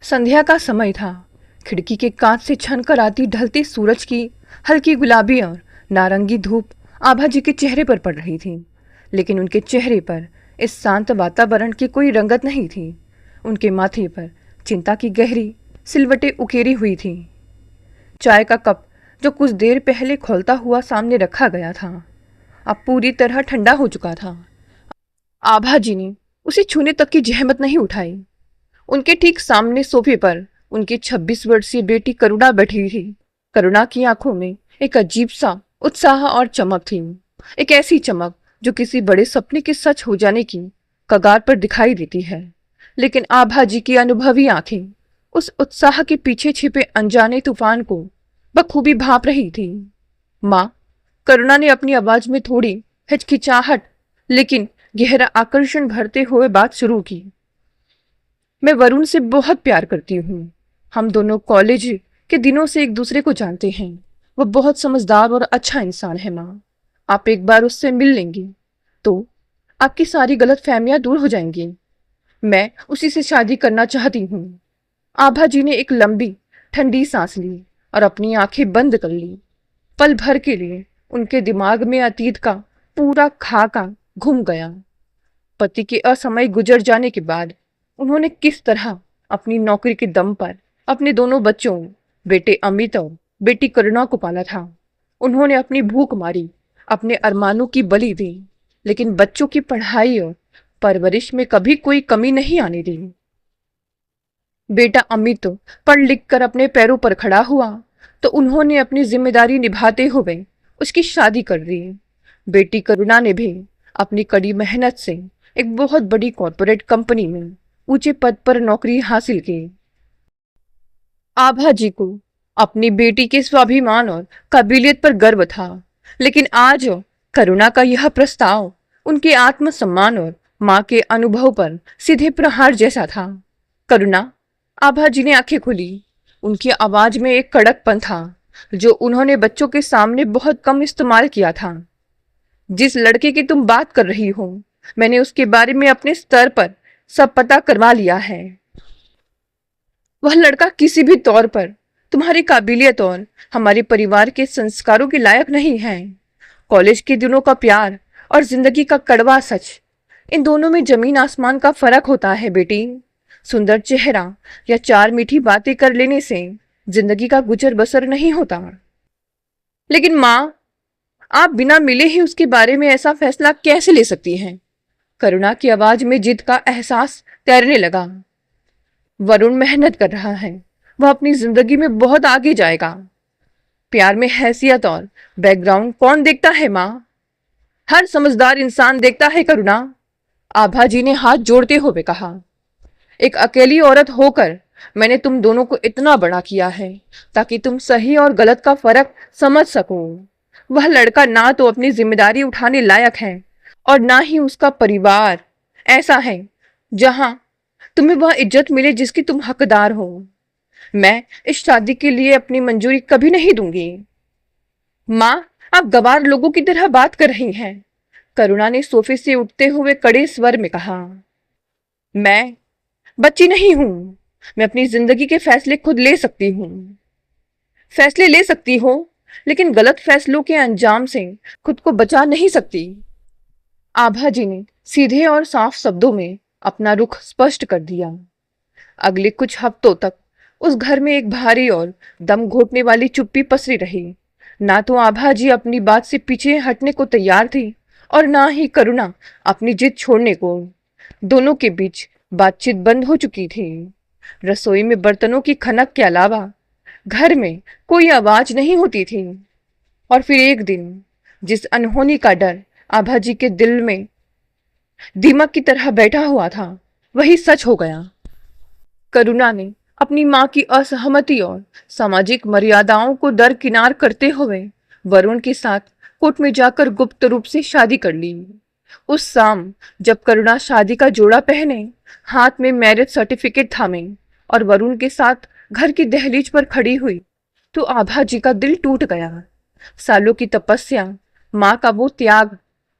संध्या का समय था। खिड़की के कांच से छनकर आती ढलते सूरज की हल्की गुलाबी और नारंगी धूप आभा जी के चेहरे पर पड़ रही थी। लेकिन उनके चेहरे पर इस शांत वातावरण की कोई रंगत नहीं थी। उनके माथे पर चिंता की गहरी सिलवटें उकेरी हुई थी। चाय का कप जो कुछ देर पहले खौलता हुआ सामने रखा गया था, अब पूरी तरह ठंडा हो चुका था। आभा जी ने उसे छूने तक की जहमत नहीं उठाई। उनके ठीक सामने सोफे पर उनकी 26 वर्षीय बेटी करुणा बैठी थी। करुणा की आंखों में एक अजीब सा उत्साह और चमक थी। एक ऐसी चमक जो किसी बड़े सपने के सच हो जाने की कगार पर दिखाई देती है। लेकिन आभा जी की अनुभवी आंखें उस उत्साह के पीछे छिपे अनजाने तूफान को बखूबी भांप रही थी। माँ, करुणा ने अपनी आवाज में थोड़ी हिचकिचाहट लेकिन गहरा आकर्षण भरते हुए बात शुरू की। मैं वरुण से बहुत प्यार करती हूँ। हम दोनों कॉलेज के दिनों से एक दूसरे को जानते हैं। वह बहुत समझदार और अच्छा इंसान है माँ। आप एक बार उससे मिल लेंगी तो आपकी सारी गलत फहमियां दूर हो जाएंगी। मैं उसी से शादी करना चाहती हूँ। आभा जी ने एक लंबी ठंडी सांस ली और अपनी आंखें बंद कर ली। पल भर के लिए उनके दिमाग में अतीत का पूरा खाका घूम गया। पति के असमय गुजर जाने के बाद उन्होंने किस तरह अपनी नौकरी के दम पर अपने दोनों बच्चों, बेटे अमित और बेटी करुणा को पाला था। उन्होंने अपनी भूख मारी, अपने अरमानों की बलि दी, लेकिन बच्चों की पढ़ाई और परवरिश में कभी कोई कमी नहीं आने दी। बेटा अमित पढ़ लिख कर अपने पैरों पर खड़ा हुआ तो उन्होंने अपनी जिम्मेदारी निभाते हुए उसकी शादी कर दी। बेटी करुणा ने भी अपनी कड़ी मेहनत से एक बहुत बड़ी कॉरपोरेट कंपनी में ऊंचे पद पर नौकरी हासिल की। आभा जी को अपनी बेटी के स्वाभिमान और काबिलियत पर गर्व था, लेकिन आज करुणा का यह प्रस्ताव उनके आत्मसम्मान और मां के अनुभव पर सीधे प्रहार जैसा था। करुणा, आभा जी ने आंखें खोली। उनकी आवाज में एक कड़कपन था जो उन्होंने बच्चों के सामने बहुत कम इस्तेमाल किया था। जिस लड़के की तुम बात कर रही हो, मैंने उसके बारे में अपने स्तर पर सब पता करवा लिया है। वह लड़का किसी भी तौर पर तुम्हारी काबिलियत और हमारे परिवार के संस्कारों के लायक नहीं है। कॉलेज के दिनों का प्यार और जिंदगी का कड़वा सच, इन दोनों में जमीन आसमान का फर्क होता है बेटी। सुंदर चेहरा या चार मीठी बातें कर लेने से जिंदगी का गुजर बसर नहीं होता। लेकिन माँ, आप बिना मिले ही उसके बारे में ऐसा फैसला कैसे ले सकती हैं? करुणा की आवाज में जिद का एहसास तैरने लगा। वरुण मेहनत कर रहा है, वह अपनी जिंदगी में बहुत आगे जाएगा। प्यार में हैसियत और बैकग्राउंड कौन देखता है माँ? हर समझदार इंसान देखता है करुणा। आभा जी ने हाथ जोड़ते हुए कहा। एक अकेली औरत होकर मैंने तुम दोनों को इतना बड़ा किया है ताकि तुम सही और गलत का फर्क समझ सको। वह लड़का ना तो अपनी जिम्मेदारी उठाने लायक है और ना ही उसका परिवार ऐसा है जहां तुम्हें वह इज्जत मिले जिसकी तुम हकदार हो। मैं इस शादी के लिए अपनी मंजूरी कभी नहीं दूंगी। माँ, आप गवार लोगों की तरह बात कर रही हैं। करुणा ने सोफे से उठते हुए कड़े स्वर में कहा। मैं बच्ची नहीं हूं। मैं अपनी जिंदगी के फैसले खुद ले सकती हूँ। फैसले ले सकती हो, लेकिन गलत फैसलों के अंजाम से खुद को बचा नहीं सकती। आभा जी ने सीधे और साफ शब्दों में अपना रुख स्पष्ट कर दिया। अगले कुछ हफ्तों तक उस घर में एक भारी और दम घोटने वाली चुप्पी पसरी रही। ना तो आभा जी अपनी बात से पीछे हटने को तैयार थी और ना ही करुणा अपनी जिद छोड़ने को। दोनों के बीच बातचीत बंद हो चुकी थी। रसोई में बर्तनों की खनक के अलावा घर में कोई आवाज नहीं होती थी। और फिर एक दिन जिस अनहोनी का डर आभा जी के दिल में दीमक की तरह बैठा हुआ था, वही सच हो गया। करुणा ने अपनी मां की असहमति और सामाजिक मर्यादाओं को दरकिनार करते हुए वरुण के साथ कोर्ट में जाकर गुप्त रूप से शादी कर ली। उस शाम जब करुणा शादी का जोड़ा पहने, हाथ में मैरिज सर्टिफिकेट थामे और वरुण के साथ घर की दहलीज पर खड़ी हुई, तो आभा जी का दिल टूट गया। सालों की तपस्या, माँ का वो त्याग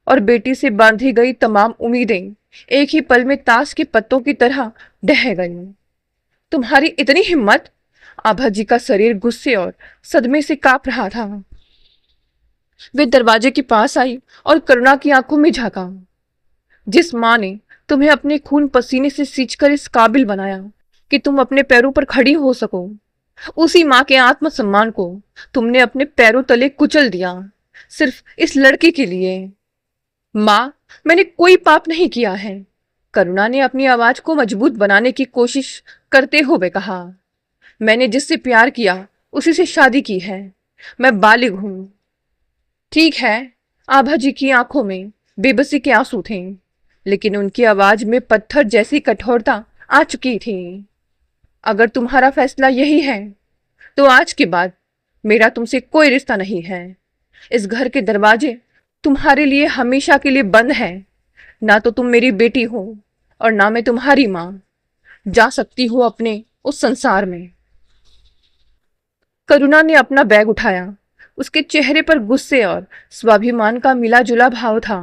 और बेटी से बांधी गई तमाम उम्मीदें एक ही पल में ताश के पत्तों की तरह ढह गई। तुम्हारी इतनी हिम्मत? आभा जी का शरीर गुस्से और सदमे से कांप रहा था। वे दरवाजे के पास आई और करुणा की आंखों में झांका। जिस माँ ने तुम्हें अपने खून पसीने से सींचकर इस काबिल बनाया कि तुम अपने पैरों पर खड़ी हो सको, उसी माँ के आत्मसम्मान को तुमने अपने पैरों तले कुचल दिया, सिर्फ इस लड़के के लिए। माँ, मैंने कोई पाप नहीं किया है, करुणा ने अपनी आवाज को मजबूत बनाने की कोशिश करते हुए कहा। मैंने जिससे प्यार किया उसी से शादी की है। मैं बालिग हूं। ठीक है। आभा जी की आंखों में बेबसी के आंसू थे, लेकिन उनकी आवाज में पत्थर जैसी कठोरता आ चुकी थी। अगर तुम्हारा फैसला यही है तो आज के बाद मेरा तुमसे कोई रिश्ता नहीं है। इस घर के दरवाजे तुम्हारे लिए हमेशा के लिए बंद है। ना तो तुम मेरी बेटी हो और ना मैं तुम्हारी माँ। जा सकती हो अपने उस संसार में। करुणा ने अपना बैग उठाया। उसके चेहरे पर गुस्से और स्वाभिमान का मिला जुला भाव था।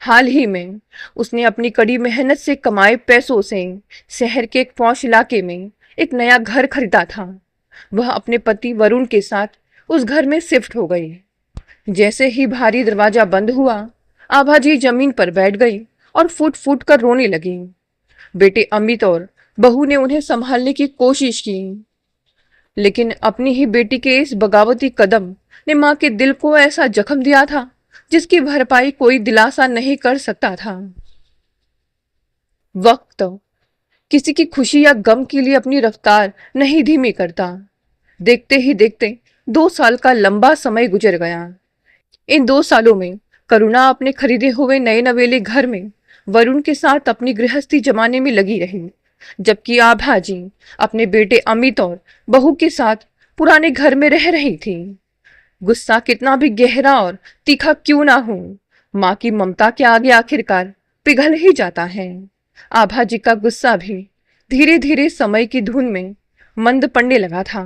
हाल ही में उसने अपनी कड़ी मेहनत से कमाए पैसों से शहर के एक पॉश इलाके में एक नया घर खरीदा था। वह अपने पति वरुण के साथ उस घर में शिफ्ट हो गई। जैसे ही भारी दरवाजा बंद हुआ, आभा जी जमीन पर बैठ गई और फूट फूट कर रोने लगी। बेटे अमित और बहू ने उन्हें संभालने की कोशिश की, लेकिन अपनी ही बेटी के इस बगावती कदम ने माँ के दिल को ऐसा जख्म दिया था जिसकी भरपाई कोई दिलासा नहीं कर सकता था। वक्त किसी की खुशी या गम के लिए अपनी रफ्तार नहीं धीमी करता। देखते ही देखते 2 साल का लंबा समय गुजर गया। इन 2 सालों में करुणा अपने खरीदे हुए नए नवेले घर में वरुण के साथ अपनी गृहस्थी जमाने में लगी रही, जबकि आभा जी अपने बेटे अमित और बहू के साथ पुराने घर में रह रही थी। गुस्सा कितना भी गहरा और तीखा क्यों ना हो, माँ की ममता के आगे आखिरकार पिघल ही जाता है। आभा जी का गुस्सा भी धीरे धीरे समय की धुन में मंद पड़ने लगा था।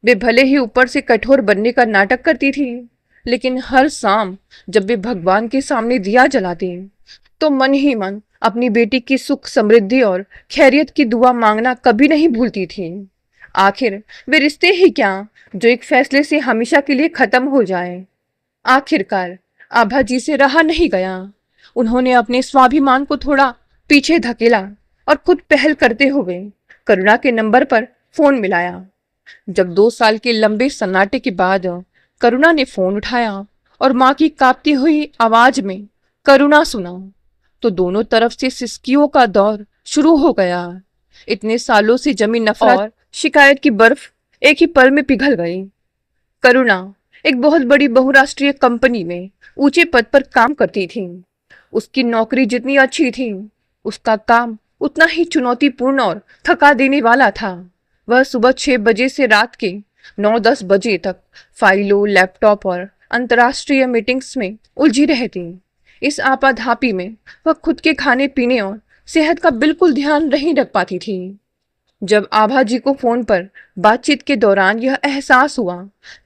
वे भले ही ऊपर से कठोर बनने का नाटक करती थी, लेकिन हर शाम जब वे भगवान के सामने दिया जलाती तो मन ही मन अपनी बेटी की सुख समृद्धि और खैरियत की दुआ मांगना कभी नहीं भूलती थी। आखिर वे रिश्ते ही क्या जो एक फैसले से हमेशा के लिए खत्म हो जाए। आखिरकार आभा जी से रहा नहीं गया। उन्होंने अपने स्वाभिमान को थोड़ा पीछे धकेला और खुद पहल करते हुए करुणा के नंबर पर फोन मिलाया। जब 2 साल के लंबे सन्नाटे के बाद करुणा ने फोन उठाया और माँ की कांपती हुई आवाज में करुणा सुना, तो दोनों तरफ से सिसकियों का दौर शुरू हो गया। इतने सालों से जमी नफरत और शिकायत की बर्फ एक ही पल में पिघल गई। करुणा एक बहुत बड़ी बहुराष्ट्रीय कंपनी में ऊंचे पद पर काम करती थी। उसकी नौकरी जितनी अच्छी थी, उसका काम उतना ही चुनौतीपूर्ण और थका देने वाला था। वह सुबह 6 बजे से रात के 9-10 बजे तक फाइलों, लैपटॉप और अंतर्राष्ट्रीय मीटिंग्स में उलझी रहती। इस आपाधापी में वह खुद के खाने पीने और सेहत का बिल्कुल ध्यान नहीं रख पाती थी। जब आभा जी को फोन पर बातचीत के दौरान यह एहसास हुआ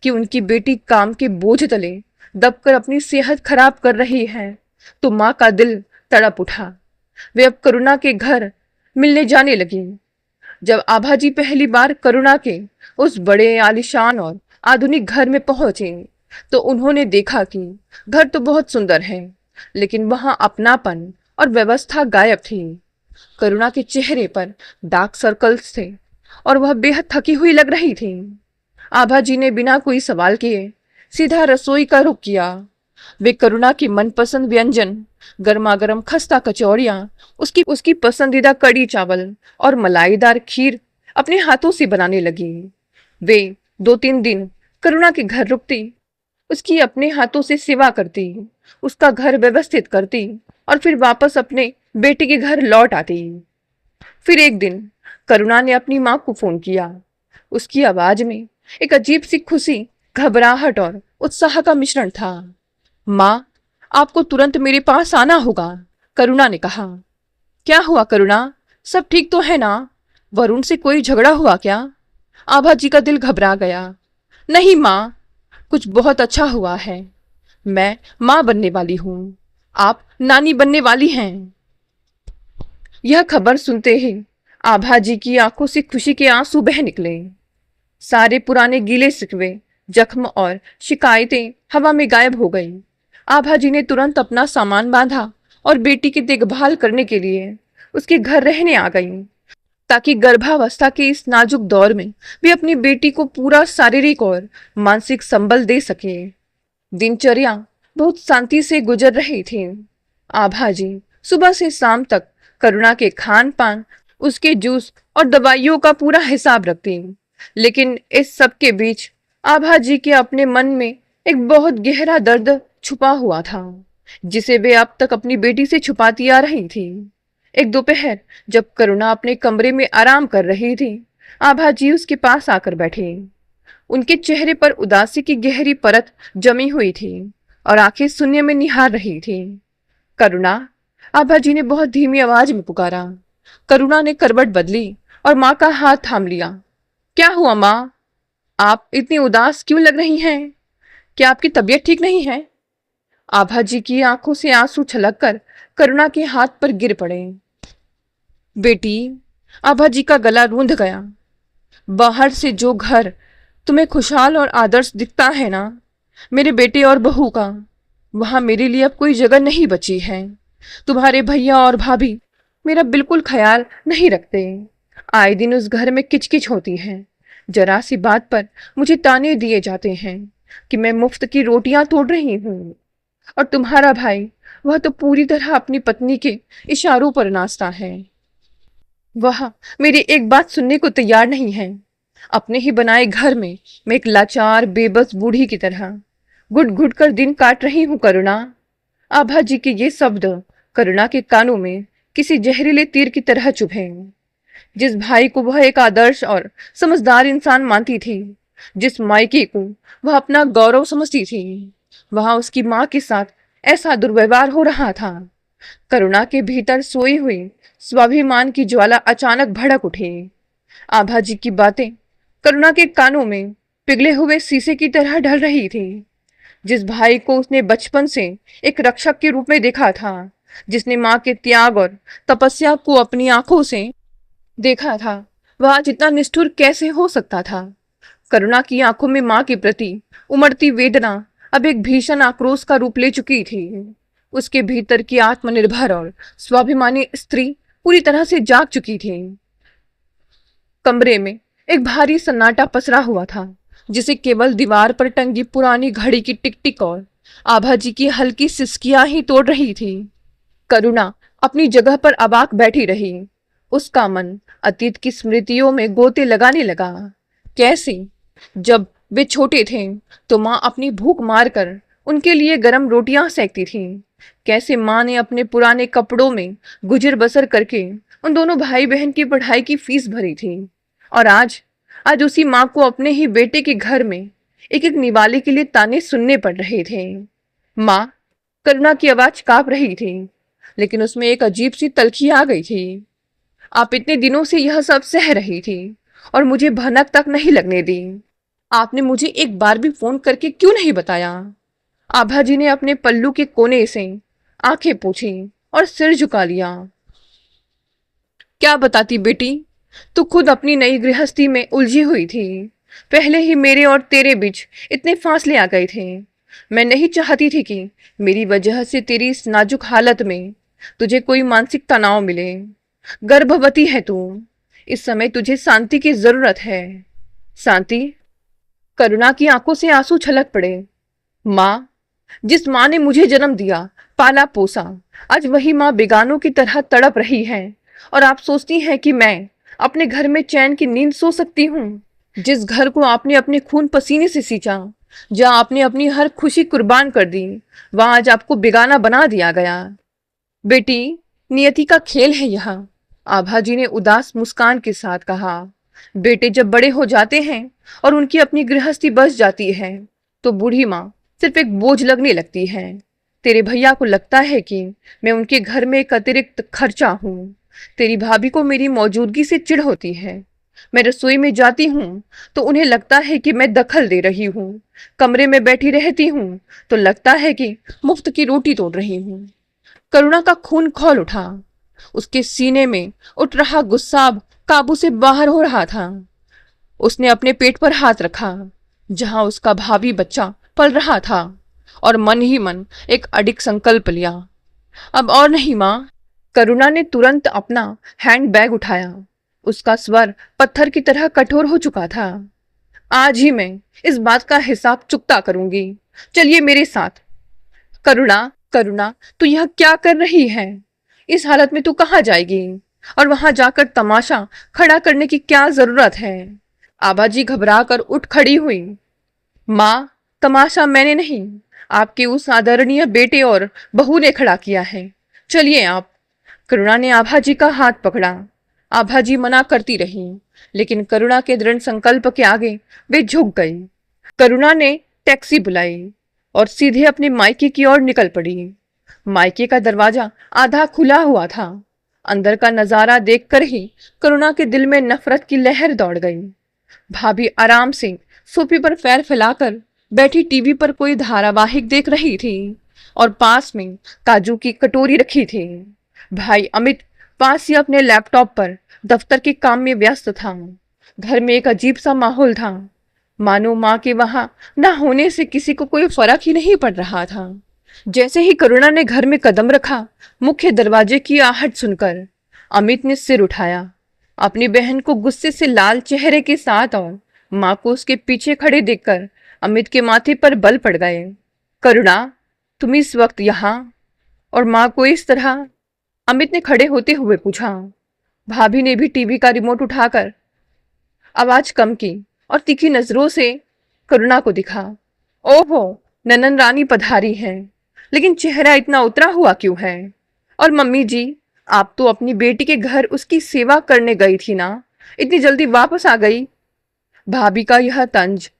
कि उनकी बेटी काम के बोझ तले दबकर अपनी सेहत खराब कर रही है, तो माँ का दिल तड़प उठा। वे अब करुणा के घर मिलने जाने लगी। जब आभा जी पहली बार करुणा के उस बड़े आलीशान और आधुनिक घर में पहुंचे, तो उन्होंने देखा कि घर तो बहुत सुंदर है, लेकिन वहां अपनापन और व्यवस्था गायब थी। करुणा के चेहरे पर डार्क सर्कल्स थे और वह बेहद थकी हुई लग रही थी। आभा जी ने बिना कोई सवाल किए सीधा रसोई का रुख किया। वे करुणा की मनपसंद व्यंजन गर्मा-गर्म खस्ता कचौड़ियाँ, उसकी पसंदीदा कड़ी चावल और मलाईदार खीर अपने हाथों से बनाने लगी। वे 2-3 दिन करुणा के घर रुकती, उसकी अपने हाथों से सेवा करती, उसका घर व्यवस्थित करती और फिर वापस अपने बेटे के घर लौट आती। फिर एक दिन करुणा ने अपनी माँ को फोन किया। उसकी आवाज में एक अजीब सी खुशी, घबराहट और उत्साह का मिश्रण था। माँ, आपको तुरंत मेरे पास आना होगा, करुणा ने कहा। क्या हुआ करुणा, सब ठीक तो है ना? वरुण से कोई झगड़ा हुआ क्या? आभा जी का दिल घबरा गया। नहीं माँ, कुछ बहुत अच्छा हुआ है। मैं माँ बनने वाली हूँ, आप नानी बनने वाली हैं। यह खबर सुनते ही आभा जी की आंखों से खुशी के आंसू बह निकले। सारे पुराने गीले शिकवे, जख्म और शिकायतें हवा में गायब हो गई। आभा जी ने तुरंत अपना सामान बांधा और बेटी की देखभाल करने के लिए उसके घर रहने आ गई, ताकि गर्भावस्था के इस नाजुक दौर में वे अपनी बेटी को पूरा शारीरिक और मानसिक संबल दे सके। दिनचर्या बहुत शांति से गुजर रही थी। आभा जी सुबह से शाम तक करुणा के खान पान, उसके जूस और दवाइयों का पूरा हिसाब रखती। लेकिन इस सब के बीच आभा जी के अपने मन में एक बहुत गहरा दर्द छुपा हुआ था, जिसे वे अब तक अपनी बेटी से छुपाती आ रही थी। एक दोपहर जब करुणा अपने कमरे में आराम कर रही थी, आभा जी उसके पास आकर बैठे। उनके चेहरे पर उदासी की गहरी परत जमी हुई थी और आंखें शून्य में निहार रही थी। करुणा, आभा जी ने बहुत धीमी आवाज में पुकारा। करुणा ने करवट बदली और माँ का हाथ थाम लिया। क्या हुआ माँ? आप इतनी उदास क्यों लग रही हैं? क्या आपकी तबीयत ठीक नहीं है? आभा जी की आंखों से आंसू छलककर करुणा के हाथ पर गिर पड़े। बेटी, आभा जी का गला रूंध गया। बाहर से जो घर तुम्हें खुशहाल और आदर्श दिखता है ना, मेरे बेटे और बहू का, वहां मेरे लिए अब कोई जगह नहीं बची है। तुम्हारे भैया और भाभी मेरा बिल्कुल ख्याल नहीं रखते। आए दिन उस घर में किचकिच होती है। जरा सी बात पर मुझे ताने दिए जाते हैं कि मैं मुफ्त की रोटियां तोड़ रही हूँ। और तुम्हारा भाई, वह तो पूरी तरह अपनी पत्नी के इशारों पर नाचता है। वह मेरी एक बात सुनने को तैयार नहीं है। अपने ही बनाए घर में मैं एक लाचार बेबस बूढ़ी की तरह घुट घुट कर दिन काट रही हूँ। करुणा। आभा जी के ये शब्द करुणा के कानों में किसी जहरीले तीर की तरह चुभे। जिस भाई को वह एक आदर्श और समझदार इंसान मानती थी, जिस मायके को वह अपना गौरव समझती थी, वहां उसकी माँ के साथ ऐसा दुर्व्यवहार हो रहा था। करुणा के भीतर सोई हुई स्वाभिमान की ज्वाला अचानक भड़क उठी। आभा जी की बातें करुणा के कानों में पिघले हुए शीशे की तरह ढल रही थी। जिस भाई को उसने बचपन से एक रक्षक के रूप में देखा था, जिसने माँ के त्याग और तपस्या को अपनी आंखों से देखा था, वह आज इतना निष्ठुर कैसे हो सकता था? करुणा की आंखों में माँ के प्रति उमड़ती वेदना अब एक भीषण आक्रोश का रूप ले चुकी थी। उसके भीतर की आत्मनिर्भर और स्वाभिमानी स्त्री पूरी तरह से जाग चुकी थी। कमरे में एक भारी सन्नाटा पसरा हुआ था, जिसे केवल दीवार पर टंगी पुरानी घड़ी की टिक टिक और आभा जी की हल्की सिसकियां ही तोड़ रही थी। करुणा अपनी जगह पर अबाक बैठी रही। उसका मन अतीत की स्मृतियों में गोते लगाने लगा। कैसे जब वे छोटे थे तो माँ अपनी भूख मार कर उनके लिए गरम रोटियां सेकती थी। कैसे माँ ने अपने पुराने कपड़ों में गुजर बसर करके उन दोनों भाई बहन की पढ़ाई की फीस भरी थी। और आज आज उसी माँ को अपने ही बेटे के घर में एक एक निवाले के लिए ताने सुनने पड़ रहे थे। माँ, करुणा की आवाज कांप रही थी, लेकिन उसमें एक अजीब सी तलखी आ गई थी। आप इतने दिनों से यह सब सह रही थी और मुझे भनक तक नहीं लगने दी। आपने मुझे एक बार भी फोन करके क्यों नहीं बताया? आभा जी ने अपने पल्लू के कोने से आंखें पोंछी और सिर झुका लिया। क्या बताती बेटी, तू खुद अपनी नई गृहस्थी में उलझी हुई थी। पहले ही मेरे और तेरे बीच इतने फासले आ गए थे। मैं नहीं चाहती थी कि मेरी वजह से तेरी इस नाजुक हालत में तुझे कोई मानसिक तनाव मिले। गर्भवती है तू। इस समय तुझे शांति की जरूरत है। शांति? करुणा की आंखों से आंसू छलक पड़े। माँ, जिस माँ ने मुझे जन्म दिया, पाला पोसा, आज वही माँ बेगानों की तरह तड़प रही है और आप सोचती हैं कि मैं अपने घर में चैन की नींद सो सकती हूँ? जिस घर को आपने अपने खून पसीने से सींचा, जहाँ आपने अपनी हर खुशी कुर्बान कर दी, वहां आज आपको बेगाना बना दिया गया। बेटी, नियति का खेल है यह। आभा जी ने उदास मुस्कान के साथ कहा। बेटे जब बड़े हो जाते हैं और उनकी अपनी गृहस्थी बस जाती है, तो बूढ़ी माँ सिर्फ एक बोझ लगने लगती है। तेरे भैया को लगता है कि मैं उनके घर में एक अतिरिक्त खर्चा हूँ। तेरी भाभी को मेरी मौजूदगी से चिढ़ होती है। मैं रसोई में जाती हूँ तो उन्हें लगता है कि मैं दखल दे रही हूँ। कमरे में बैठी रहती हूँ तो लगता है कि मुफ्त की रोटी तोड़ रही हूँ। करुणा का खून खौल उठा। उसके सीने में उठ रहा गुस्सा अब काबू से बाहर हो रहा था। उसने अपने पेट पर हाथ रखा जहां उसका भावी बच्चा पल रहा था और मन ही मन एक अडिग संकल्प लिया। अब और नहीं माँ। करुणा ने तुरंत अपना हैंड बैग उठाया। उसका स्वर पत्थर की तरह कठोर हो चुका था। आज ही मैं इस बात का हिसाब चुकता करूंगी। चलिए मेरे साथ। करुणा, करुणा, तू यह क्या कर रही है? इस हालत में तू कहाँ जाएगी? और वहां जाकर तमाशा खड़ा करने की क्या जरूरत है? आबाजी घबरा कर उठ खड़ी हुई। माँ, तमाशा मैंने नहीं, आपके उस आदरणीय बेटे और बहू ने खड़ा किया है। चलिए आप। करुणा ने आभाजी का हाथ पकड़ा। आभाजी मना करती रही, लेकिन करुणा के दृढ़ संकल्प के आगे वे झुक गई। करुणा ने टैक्सी बुलाई और सीधे अपने मायके की ओर निकल पड़ी। मायके का दरवाजा आधा खुला हुआ था। अंदर का नजारा देखकर ही करुणा के दिल में नफरत की लहर दौड़ गई। भाभी आराम से सोफे पर पैर फैलाकर बैठी टीवी पर कोई धारावाहिक देख रही थी और पास में काजू की कटोरी रखी थी। भाई अमित पास ही अपने लैपटॉप पर दफ्तर के काम में व्यस्त था। घर में एक अजीब सा माहौल था, मानो माँ के वहां न होने से किसी को कोई फर्क ही नहीं पड़ रहा था। जैसे ही करुणा ने घर में कदम रखा, मुख्य दरवाजे की आहट सुनकर अमित ने सिर उठाया। अपनी बहन को गुस्से से लाल चेहरे के साथ और माँ को उसके पीछे खड़े देखकर अमित के माथे पर बल पड़ गए। करुणा, तुम इस वक्त यहाँ और माँ को इस तरह? अमित ने खड़े होते हुए पूछा। भाभी ने भी टीवी का रिमोट उठाकर आवाज कम की और तीखी नजरों से करुणा को दिखा। ओहो, ननन रानी पधारी है, लेकिन चेहरा इतना उतरा हुआ क्यों है? और मम्मी जी, आप तो अपनी बेटी के घर उसकी सेवा करने गई थी ना, इतनी जल्दी वापस आ गई? भाभी का यह तंज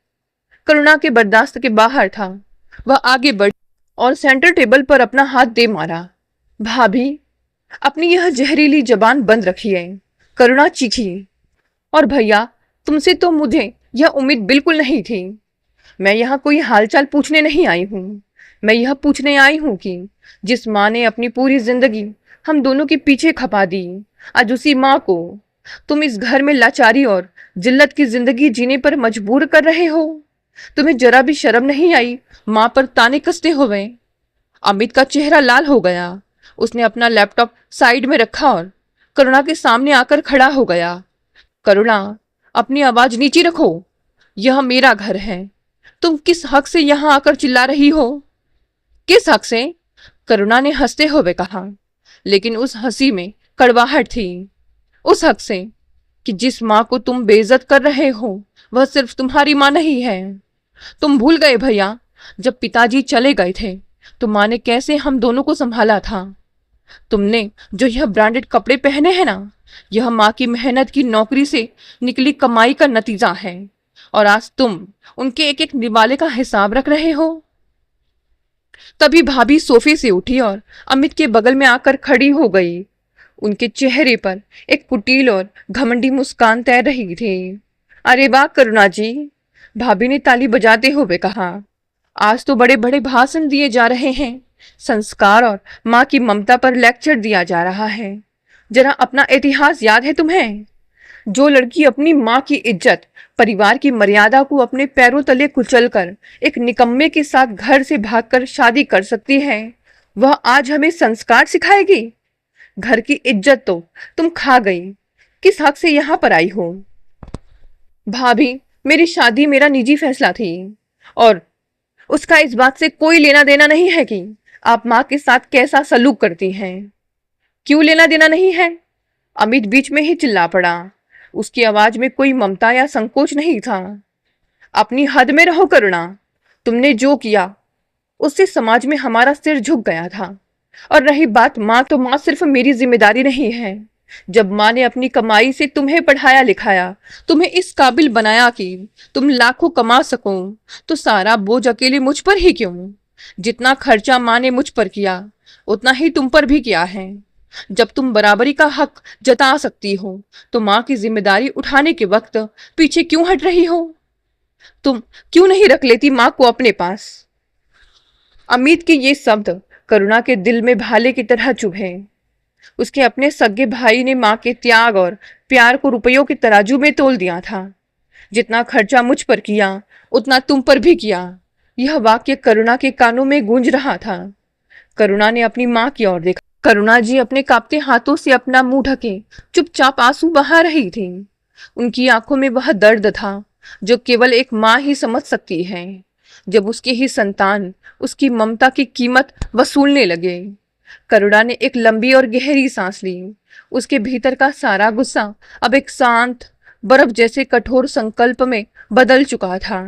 करुणा के बर्दाश्त के बाहर था। वह आगे बढ़ी और सेंटर टेबल पर अपना हाथ दे मारा। भाभी, अपनी यह जहरीली जबान बंद रखिए। करुणा चीखी। और भैया, तुमसे तो मुझे यह उम्मीद बिल्कुल नहीं थी। मैं यहाँ कोई हालचाल पूछने नहीं आई हूँ। मैं यह पूछने आई हूँ कि जिस माँ ने अपनी पूरी जिंदगी हम दोनों के पीछे खपा दी, आज उसी माँ को तुम इस घर में लाचारी और जिल्लत की जिंदगी जीने पर मजबूर कर रहे हो। तुम्हें जरा भी शर्म नहीं आई माँ पर ताने कसते हुए? अमित का चेहरा लाल हो गया। उसने अपना लैपटॉप साइड में रखा और करुणा के सामने आकर खड़ा हो गया। करुणा, अपनी आवाज नीचे रखो। यह मेरा घर है। तुम किस हक से यहाँ आकर चिल्ला रही हो? किस हक से? करुणा ने हंसते हुए कहा, लेकिन उस हंसी में कड़वाहट थी। उस हक से कि जिस माँ को तुम बेइज्जत कर रहे हो वह सिर्फ तुम्हारी माँ नहीं है। तुम भूल गए भैया, जब पिताजी चले गए थे तो माँ ने कैसे हम दोनों को संभाला था। तुमने जो यह ब्रांडेड कपड़े पहने हैं ना, यह माँ की मेहनत की नौकरी से निकली कमाई का नतीजा है। और आज तुम उनके एक एक निवाले का हिसाब रख रहे हो। तभी भाभी सोफे से उठी और अमित के बगल में आकर खड़ी हो गई। उनके चेहरे पर एक कुटिल और घमंडी मुस्कान तैर रही थी। अरे वाह करुणा जी, भाभी ने ताली बजाते हुए कहा। आज तो बड़े बड़े भाषण दिए जा रहे हैं, संस्कार और माँ की ममता पर लेक्चर दिया जा रहा है। जरा अपना इतिहास याद है तुम्हें? जो लड़की अपनी माँ की इज्जत, परिवार की मर्यादा को अपने पैरों तले कुचलकर एक निकम्मे के साथ घर से भागकर शादी कर सकती है, वह आज हमें संस्कार सिखाएगी? घर की इज्जत तो तुम खा गई। किस हक से यहाँ पर आई हो? भाभी, मेरी शादी मेरा निजी फैसला थी और उसका इस बात से कोई लेना देना नहीं है कि आप माँ के साथ कैसा सलूक करती हैं। क्यों लेना देना नहीं है? अमित बीच में ही चिल्ला पड़ा। उसकी आवाज में कोई ममता या संकोच नहीं था। अपनी हद में रहो करुणा। तुमने जो किया उससे समाज में हमारा सिर झुक गया था। और रही बात माँ, तो माँ सिर्फ मेरी जिम्मेदारी नहीं है। जब माँ ने अपनी कमाई से तुम्हें पढ़ाया लिखाया, तुम्हें इस काबिल बनाया कि तुम लाखों कमा सको, तो सारा बोझ अकेले मुझ पर ही क्यों? जितना खर्चा माँ ने मुझ पर किया उतना ही तुम पर भी किया है। जब तुम बराबरी का हक जता सकती हो तो माँ की जिम्मेदारी उठाने के वक्त पीछे क्यों हट रही हो? तुम क्यों नहीं रख लेती माँ को अपने पास? अमित के ये शब्द करुणा के दिल में भाले की तरह चुभे। उसके अपने सगे भाई ने माँ के त्याग और प्यार को रुपयों के तराजू में तोल दिया था। जितना खर्चा मुझ पर किया उतना तुम पर भी किया। यह वाक्य करुणा के कानों में गूंज रहा था। करुणा ने अपनी माँ की ओर देखा। करुणा जी अपने कांपते हाथों से अपना मुंह ढके चुपचाप आंसू बहा रही थी। उनकी आंखों में वह दर्द था जो केवल एक माँ ही समझ सकती है, जब उसके ही संतान उसकी ममता की कीमत वसूलने लगे। करुणा ने एक लंबी और गहरी सांस ली। उसके भीतर का सारा गुस्सा अब एक शांत बर्फ जैसे कठोर संकल्प में बदल चुका था।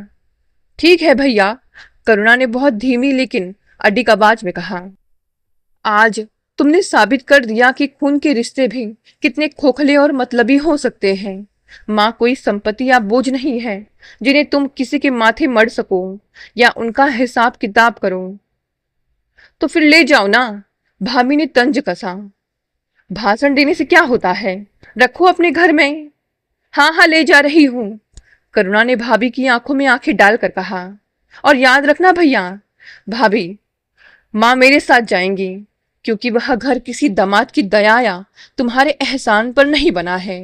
ठीक है भैया, करुणा ने बहुत धीमी लेकिन अडिग आवाज में कहा। आज तुमने साबित कर दिया कि खून के रिश्ते भी कितने खोखले और मतलबी हो सकते हैं। माँ कोई संपत्ति या बोझ नहीं है जिन्हें तुम किसी के माथे मढ़ सको या उनका हिसाब किताब करो। तो फिर ले जाओ ना, भाभी ने तंज कसा। भाषण देने से क्या होता है, रखो अपने घर में। हाँ हाँ, ले जा रही हूं, करुणा ने भाभी की आंखों में आंखें डालकर कहा। और याद रखना भैया, भाभी माँ मेरे साथ जाएंगी, क्योंकि वह घर किसी दामाद की दया या तुम्हारे एहसान पर नहीं बना है।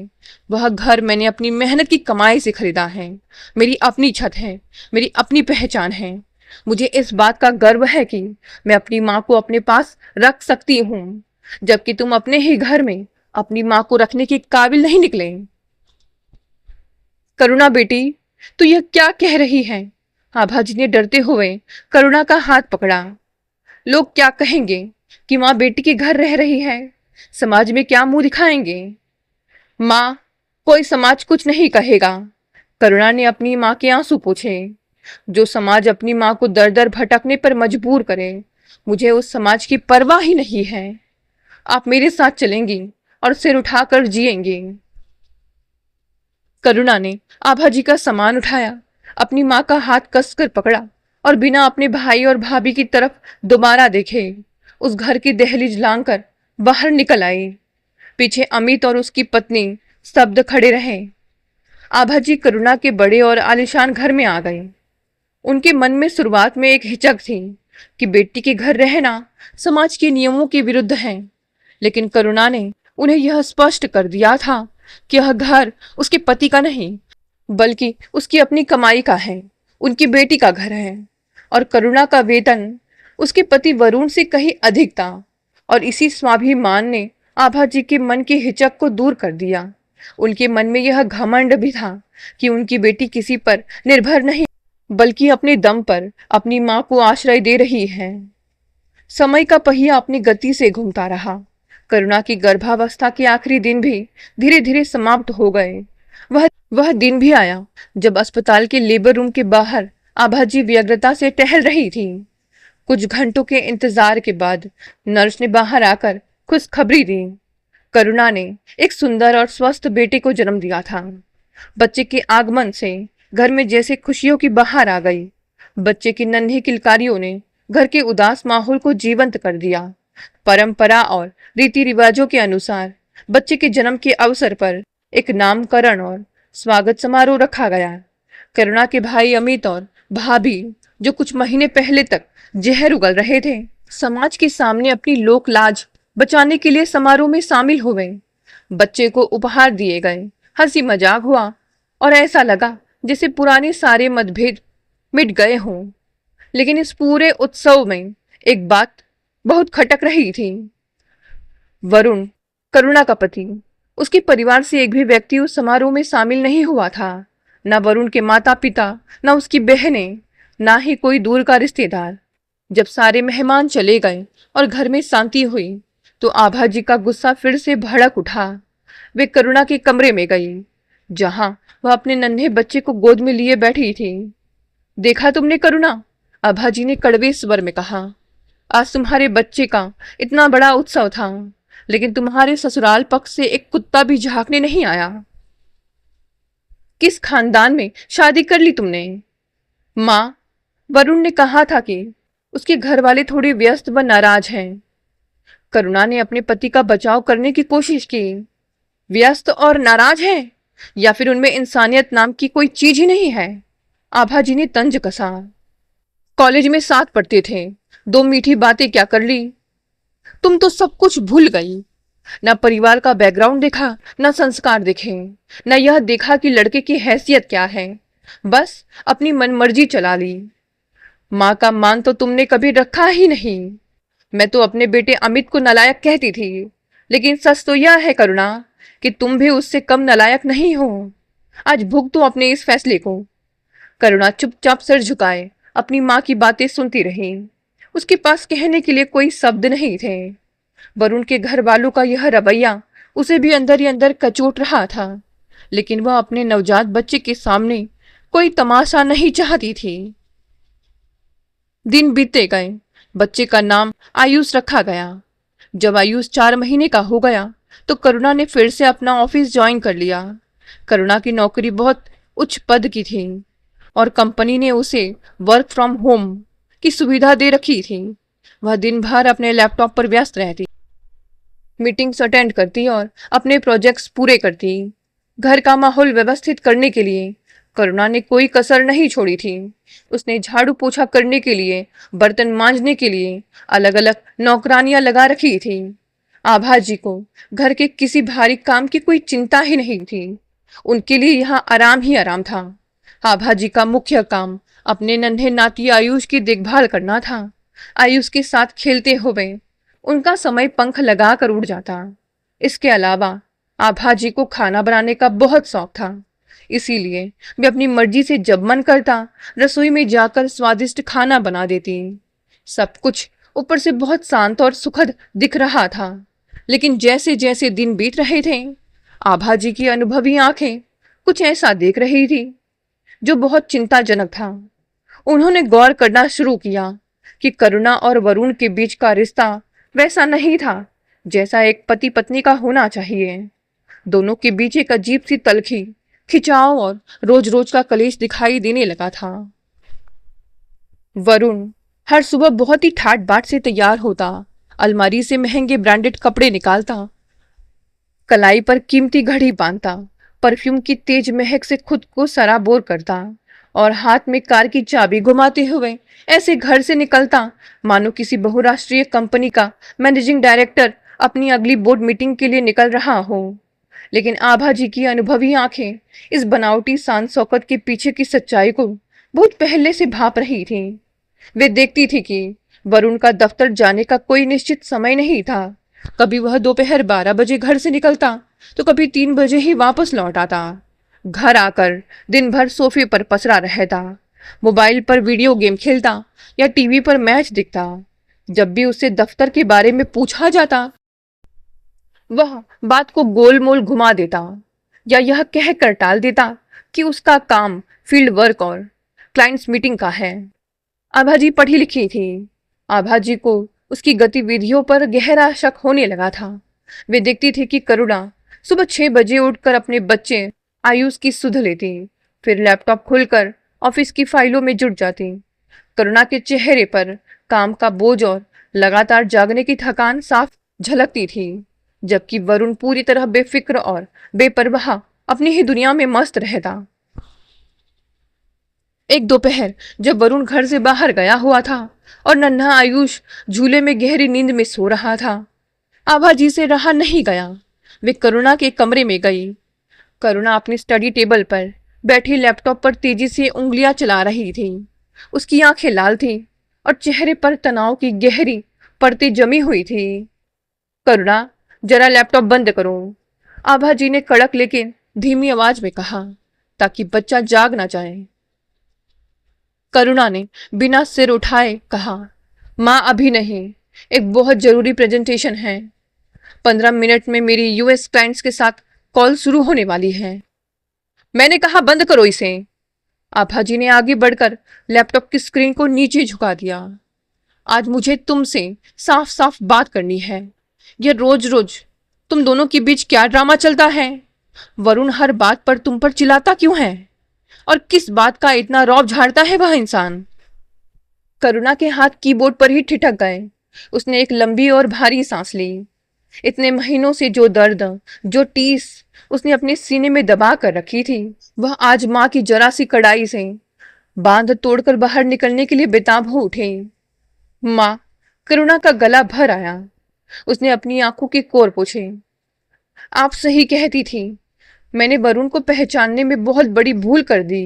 वह घर मैंने अपनी मेहनत की कमाई से खरीदा है। मेरी अपनी छत है, मेरी अपनी पहचान है। मुझे इस बात का गर्व है कि मैं अपनी माँ को अपने पास रख सकती हूँ, जबकि तुम अपने ही घर में अपनी माँ को रखने के काबिल नहीं निकले। करुणा बेटी, तू यह क्या कह रही है? आभाजी ने डरते हुए करुणा का हाथ पकड़ा। लोग क्या कहेंगे कि माँ बेटी के घर रह रही है? समाज में क्या मुंह दिखाएंगे? माँ, कोई समाज कुछ नहीं कहेगा, करुणा ने अपनी माँ के आंसू पोंछे। जो समाज अपनी माँ को दर दर भटकने पर मजबूर करे, मुझे उस समाज की परवाह ही नहीं है। आप मेरे साथ चलेंगी और सिर उठाकर जिएंगी। करुणा ने आभाजी का सामान उठाया, अपनी माँ का हाथ कसकर पकड़ा और बिना अपने भाई और भाभी की तरफ दोबारा देखे उस घर की दहलीज लांघकर बाहर निकल आई। पीछे अमित और उसकी पत्नी स्तब्ध खड़े रहे। आभाजी करुणा के बड़े और आलीशान घर में आ गए। उनके मन में शुरुआत में एक हिचक थी कि बेटी के घर रहना समाज के नियमों के विरुद्ध है, लेकिन करुणा ने उन्हें यह स्पष्ट कर दिया था कि यह घर उसके पति का नहीं बल्कि उसकी अपनी कमाई का है, उनकी बेटी का घर है। और करुणा का वेतन उसके पति वरुण से कहीं अधिक था। और इसी स्वाभिमान ने आभाजी के मन की हिचक को दूर कर दिया। उनके मन में यह घमंड भी था कि उनकी बेटी किसी पर निर्भर नहीं बल्कि अपने दम पर अपनी माँ को आश्रय दे रही है। समय का पहिया अपनी गति से घूमता रहा। करुणा की गर्भावस्था के आखिरी दिन भी धीरे धीरे समाप्त हो गए। वह दिन भी आया जब अस्पताल के लेबर रूम के बाहर आभाजी व्यग्रता से टहल रही थी। कुछ घंटों के इंतजार के बाद नर्स ने बाहर आकर खुशखबरी दी। करुणा ने एक सुंदर और स्वस्थ बेटे को जन्म दिया था। बच्चे के आगमन से घर में जैसे खुशियों की बहार आ गई। बच्चे की नन्ही किलकारियों ने घर के उदास माहौल को जीवंत कर दिया। परंपरा और रीति रिवाजों के अनुसार बच्चे के जन्म के अवसर पर एक नामकरण और स्वागत समारोह रखा गया। करुणा के भाई अमित और भाभी, जो कुछ महीने पहले तक जहर उगल रहे थे, समाज के सामने अपनी लोक लाज बचाने के लिए समारोह में शामिल हुए। बच्चे को उपहार दिए गए, हंसी मजाक हुआ और ऐसा लगा जैसे पुराने सारे मतभेद मिट गए हों। लेकिन इस पूरे उत्सव में एक बात बहुत खटक रही थी। वरुण, करुणा का पति, उसके परिवार से एक भी व्यक्ति उस समारोह में शामिल नहीं हुआ था। न वरुण के माता पिता, न उसकी बहनें, ना ही कोई दूर का रिश्तेदार। जब सारे मेहमान चले गए और घर में शांति हुई तो आभाजी का गुस्सा फिर से भड़क उठा। वे करुणा के कमरे में गई जहां वह अपने नन्हे बच्चे को गोद में लिए बैठी थी। देखा तुमने करुणा, आभाजी ने कड़वे स्वर में कहा, आज तुम्हारे बच्चे का इतना बड़ा उत्सव था, लेकिन तुम्हारे ससुराल पक्ष से एक कुत्ता भी झांकने नहीं आया। किस खानदान में शादी कर ली तुमने? माँ, वरुण ने कहा था कि उसके घर वाले थोड़े व्यस्त व नाराज हैं। करुणा ने अपने पति का बचाव करने की कोशिश की। व्यस्त और नाराज हैं, या फिर उनमें इंसानियत नाम की कोई चीज ही नहीं है? आभाजी ने तंज कसा। कॉलेज में साथ पढ़ते थे, दो मीठी बातें क्या कर ली? तुम तो सब कुछ भूल गई। न परिवार का बैकग्राउंड देखा, न संस्कार देखे, न यह देखा कि लड़के की हैसियत क्या है। बस अपनी मनमर्जी चला ली। माँ का मान तो तुमने कभी रखा ही नहीं। मैं तो अपने बेटे अमित को नालायक कहती थी, लेकिन सच तो यह है करुणा कि तुम भी उससे कम नालायक नहीं हो। आज भुगतो अपने इस फैसले को। करुणा चुपचाप सिर झुकाए अपनी माँ की बातें सुनती रही। उसके पास कहने के लिए कोई शब्द नहीं थे। वरुण के घर वालों का यह रवैया उसे भी अंदर ही अंदर कचोट रहा था, लेकिन वह अपने नवजात बच्चे के सामने कोई तमाशा नहीं चाहती थी। दिन बीतते गए। बच्चे का नाम आयुष रखा गया। जब आयुष 4 महीने का हो गया तो करुणा ने फिर से अपना ऑफिस ज्वाइन कर लिया। करुणा की नौकरी बहुत उच्च पद की थी और कंपनी ने उसे वर्क फ्रॉम होम की सुविधा दे रखी थी। वह दिन भर अपने लैपटॉप पर व्यस्त रहती, मीटिंग्स अटेंड करती और अपने प्रोजेक्ट्स पूरे करती। घर का माहौल व्यवस्थित करने के लिए करुणा ने कोई कसर नहीं छोड़ी थी। उसने झाड़ू पोछा करने के लिए, बर्तन मांजने के लिए अलग अलग नौकरानियां लगा रखी थी। आभा जी को घर के किसी भारी काम की कोई चिंता ही नहीं थी। उनके लिए यहाँ आराम ही आराम था। आभा जी का मुख्य काम अपने नन्हे नाती आयुष की देखभाल करना था। आयुष के साथ खेलते हुए उनका समय पंख लगा कर उड़ जाता। इसके अलावा आभा जी को खाना बनाने का बहुत शौक था, इसीलिए वे अपनी मर्जी से जब मन करता रसोई में जाकर स्वादिष्ट खाना बना देती। सब कुछ ऊपर से बहुत शांत और सुखद दिख रहा था, लेकिन जैसे जैसे दिन बीत रहे थे आभा जी की अनुभवी आंखें कुछ ऐसा देख रही थी जो बहुत चिंताजनक था। उन्होंने गौर करना शुरू किया कि करुणा और वरुण के बीच का रिश्ता वैसा नहीं था जैसा एक पति पत्नी का होना चाहिए। दोनों के बीच एक अजीब सी तलखी, खिंचाव और रोज रोज का कलेश दिखाई देने लगा था। वरुण हर सुबह बहुत ही ठाट बाट से तैयार होता, अलमारी से महंगे ब्रांडेड कपड़े निकालता, कलाई पर कीमती घड़ी बांधता, परफ्यूम की तेज महक से खुद को सराबोर करता और हाथ में कार की चाबी घुमाते हुए ऐसे घर से निकलता मानो किसी बहुराष्ट्रीय कंपनी का मैनेजिंग डायरेक्टर अपनी अगली बोर्ड मीटिंग के लिए निकल रहा हो। लेकिन आभा जी की अनुभवी आंखें इस बनावटी शान शौकत के पीछे की सच्चाई को बहुत पहले से भाप रही थी। वे देखती थी कि वरुण का दफ्तर जाने का कोई निश्चित समय नहीं था। कभी वह दोपहर 12 बजे घर से निकलता तो कभी 3 बजे ही वापस लौट आता। घर आकर दिन भर सोफे पर पसरा रहता, मोबाइल पर वीडियो गेम खेलता या टीवी पर मैच देखता। जब भी उससे दफ्तर के बारे में पूछा जाता वह बात को गोल मोल घुमा देता या यह कहकर टाल देता कि उसका काम फील्ड वर्क और क्लाइंट्स मीटिंग का है। आभा जी पढ़ी लिखी थी। आभा जी को उसकी गतिविधियों पर गहरा शक होने लगा था। वे देखती थी कि करुणा सुबह 6 बजे उठकर अपने बच्चे आयुष की सुध लेती, फिर लैपटॉप खोलकर ऑफिस की फाइलों में जुट जाती। करुणा के चेहरे पर काम का बोझ और लगातार जागने की थकान साफ झलकती थी, जबकि वरुण पूरी तरह बेफिक्र और बेपरवाह अपनी ही दुनिया में मस्त रहता। एक दोपहर जब वरुण घर से बाहर गया हुआ था और नन्हा आयुष झूले में गहरी नींद में सो रहा था, आभा जी से रहा नहीं गया। वे करुणा के कमरे में गई। करुणा अपनी स्टडी टेबल पर बैठी लैपटॉप पर तेजी से उंगलियां चला रही थी। उसकी आंखें लाल थी और चेहरे पर तनाव की गहरी परतें जमी हुई थी। करुणा, जरा लैपटॉप बंद करो, आभा जी ने कड़क लेकिन धीमी आवाज में कहा, ताकि बच्चा जाग ना जाए। करुणा ने बिना सिर उठाए कहा, माँ अभी नहीं, एक बहुत जरूरी प्रेजेंटेशन है। 15 मिनट में मेरी यूएस क्लाइंट्स के साथ कॉल शुरू होने वाली है। मैंने कहा बंद करो इसे। आभा जी ने आगे बढ़कर लैपटॉप की स्क्रीन को नीचे झुका दिया। आज मुझे तुमसे साफ साफ बात करनी है। यह रोज रोज तुम दोनों के बीच क्या ड्रामा चलता है? वरुण हर बात पर तुम पर चिल्लाता क्यों है? और किस बात का इतना रौब झाड़ता है वह इंसान? करुणा के हाथ कीबोर्ड पर ही ठिठक गए। उसने एक लंबी और भारी सांस ली। इतने महीनों से जो दर्द, जो टीस उसने अपने सीने में दबा कर रखी थी, वह आज माँ की जरा सी कड़ाई से बांध तोड़कर बाहर निकलने के लिए बेताब हो उठे। माँ, करुणा का गला भर आया। उसने अपनी आंखों के कोर पूछे। आप सही कहती थी, मैंने वरुण को पहचानने में बहुत बड़ी भूल कर दी।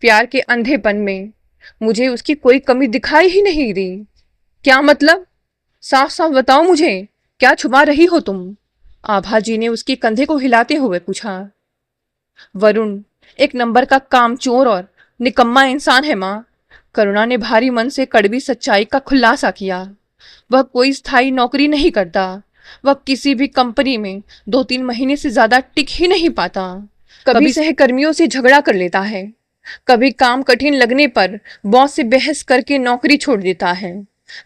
प्यार के अंधेपन में मुझे उसकी कोई कमी दिखाई ही नहीं दी। क्या मतलब? साफ साफ बताओ मुझे, क्या छुपा रही हो तुम? आभा जी ने उसके कंधे को हिलाते हुए पूछा। वरुण एक नंबर का कामचोर और निकम्मा इंसान है माँ। करुणा ने भारी मन से कड़वी सच्चाई का खुलासा किया। वह कोई स्थायी नौकरी नहीं करता। वह किसी भी कंपनी में 2-3 महीने से ज्यादा टिक ही नहीं पाता। कभी सहकर्मियों से झगड़ा कर लेता है, कभी काम कठिन लगने पर बॉस से बहस करके नौकरी छोड़ देता है।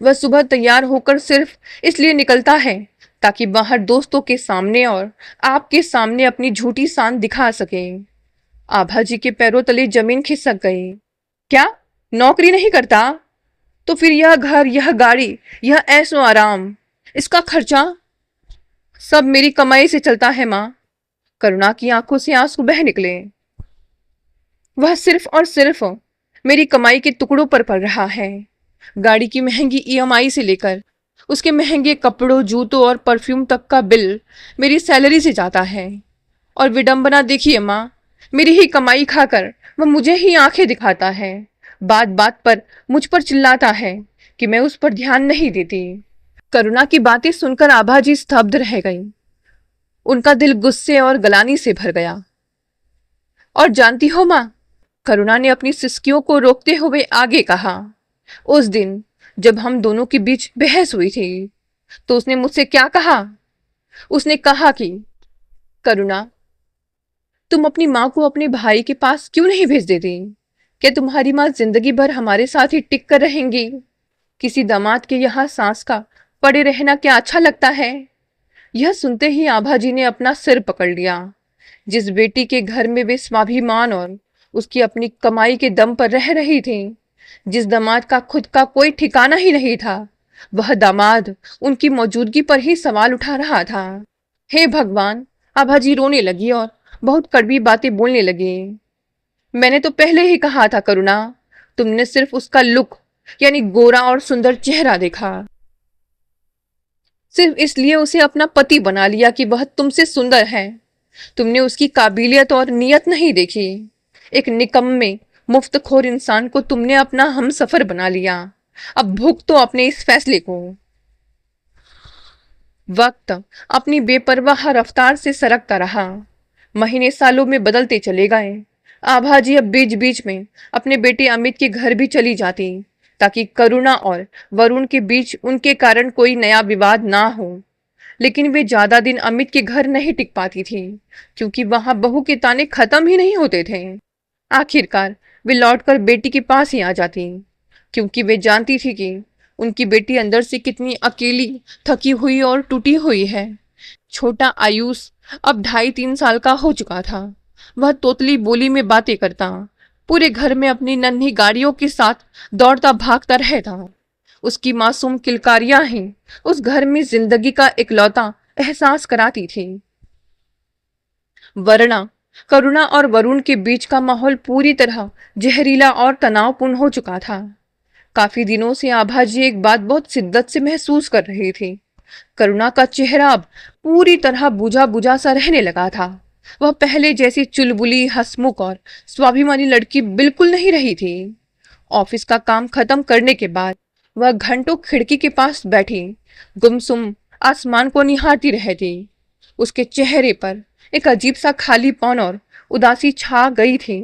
वह सुबह तैयार होकर सिर्फ इसलिए निकलता है ताकि बाहर दोस्तों के सामने और आपके सामने अपनी झूठी शान दिखा सके। आभा जी के पैरों तले जमीन खिसक गई। क्या नौकरी नहीं करता? तो फिर यह घर, यह गाड़ी, यह ऐशो आराम, इसका खर्चा सब मेरी कमाई से चलता है माँ। करुणा की आंखों से आंसू बह निकले। वह सिर्फ और सिर्फ मेरी कमाई के टुकड़ों पर पड़ रहा है। गाड़ी की महंगी ईएमआई से लेकर उसके महंगे कपड़ों, जूतों और परफ्यूम तक का बिल मेरी सैलरी से जाता है। और विडंबना देखिए माँ, मेरी ही कमाई खाकर वह मुझे ही आंखें दिखाता है। बात बात पर मुझ पर चिल्लाता है कि मैं उस पर ध्यान नहीं देती। करुणा की बातें सुनकर आभा जी स्तब्ध रह गई। उनका दिल गुस्से और गलानी से भर गया। और जानती हो माँ, करुणा ने अपनी सिसकियों को रोकते हुए आगे कहा, उस दिन जब हम दोनों के बीच बहस हुई थी तो उसने मुझसे क्या कहा? उसने कहा कि करुणा, तुम अपनी माँ को अपने भाई के पास क्यों नहीं भेज देती? क्या तुम्हारी माँ जिंदगी भर हमारे साथ ही टिक कर रहेंगी? किसी दामाद के यहाँ सास का पड़े रहना क्या अच्छा लगता है? यह सुनते ही आभा जी ने अपना सिर पकड़ लिया। जिस बेटी के घर में वे स्वाभिमान और उसकी अपनी कमाई के दम पर रह रही थी, जिस दामाद का खुद का कोई ठिकाना ही नहीं था, वह दामाद उनकी मौजूदगी पर ही सवाल उठा रहा था। हे भगवान! आभा जी रोने लगी और बहुत कड़वी बातें बोलने लगी। मैंने तो पहले ही कहा था करुणा, तुमने सिर्फ उसका लुक यानी गोरा और सुंदर चेहरा देखा, सिर्फ इसलिए उसे अपना पति बना लिया कि वह तुमसे सुंदर है। तुमने उसकी काबिलियत और नियत नहीं देखी। एक निकम्मे मुफ्तखोर इंसान को तुमने अपना हमसफर बना लिया। अब भुगतो तो अपने इस फैसले को। वक्त अपनी बेपरवाह रफ्तार से सरकता रहा। महीने सालों में बदलते चले गए। आभा जी अब बीच बीच में अपने बेटे अमित के घर भी चली जाती ताकि करुणा और वरुण के बीच उनके कारण कोई नया विवाद ना हो। लेकिन वे ज्यादा दिन अमित के घर नहीं टिक पाती थी क्योंकि वहां बहू के ताने खत्म ही नहीं होते थे। आखिरकार वे लौटकर बेटी के पास ही आ जाती क्योंकि वे जानती थी कि उनकी बेटी अंदर से कितनी अकेली, थकी हुई और टूटी हुई है। छोटा आयुष अब 2.5-3 साल का हो चुका था। वह तोतली बोली में बातें करता, पूरे घर में अपनी नन्ही गाड़ियों के साथ दौड़ता भागता रहता। उसकी मासूम किलकारियां ही उस घर में जिंदगी का इकलौता एहसास कराती थी। वरना करुणा और वरुण के बीच का माहौल पूरी तरह जहरीला और तनावपूर्ण हो चुका था। काफी दिनों से आभा जी एक बात बहुत शिद्दत से महसूस कर रही थी। करुणा का चेहरा अब पूरी तरह बुझा बुझा सा रहने लगा था। वह पहले जैसी चुलबुली, हंसमुख और स्वाभिमानी लड़की बिल्कुल नहीं रही थी। ऑफिस का काम खत्म करने के बाद वह घंटों खिड़की के पास बैठी गुमसुम आसमान को निहारती रहती। उसके चेहरे पर एक अजीब सा खालीपन और उदासी छा गई थी।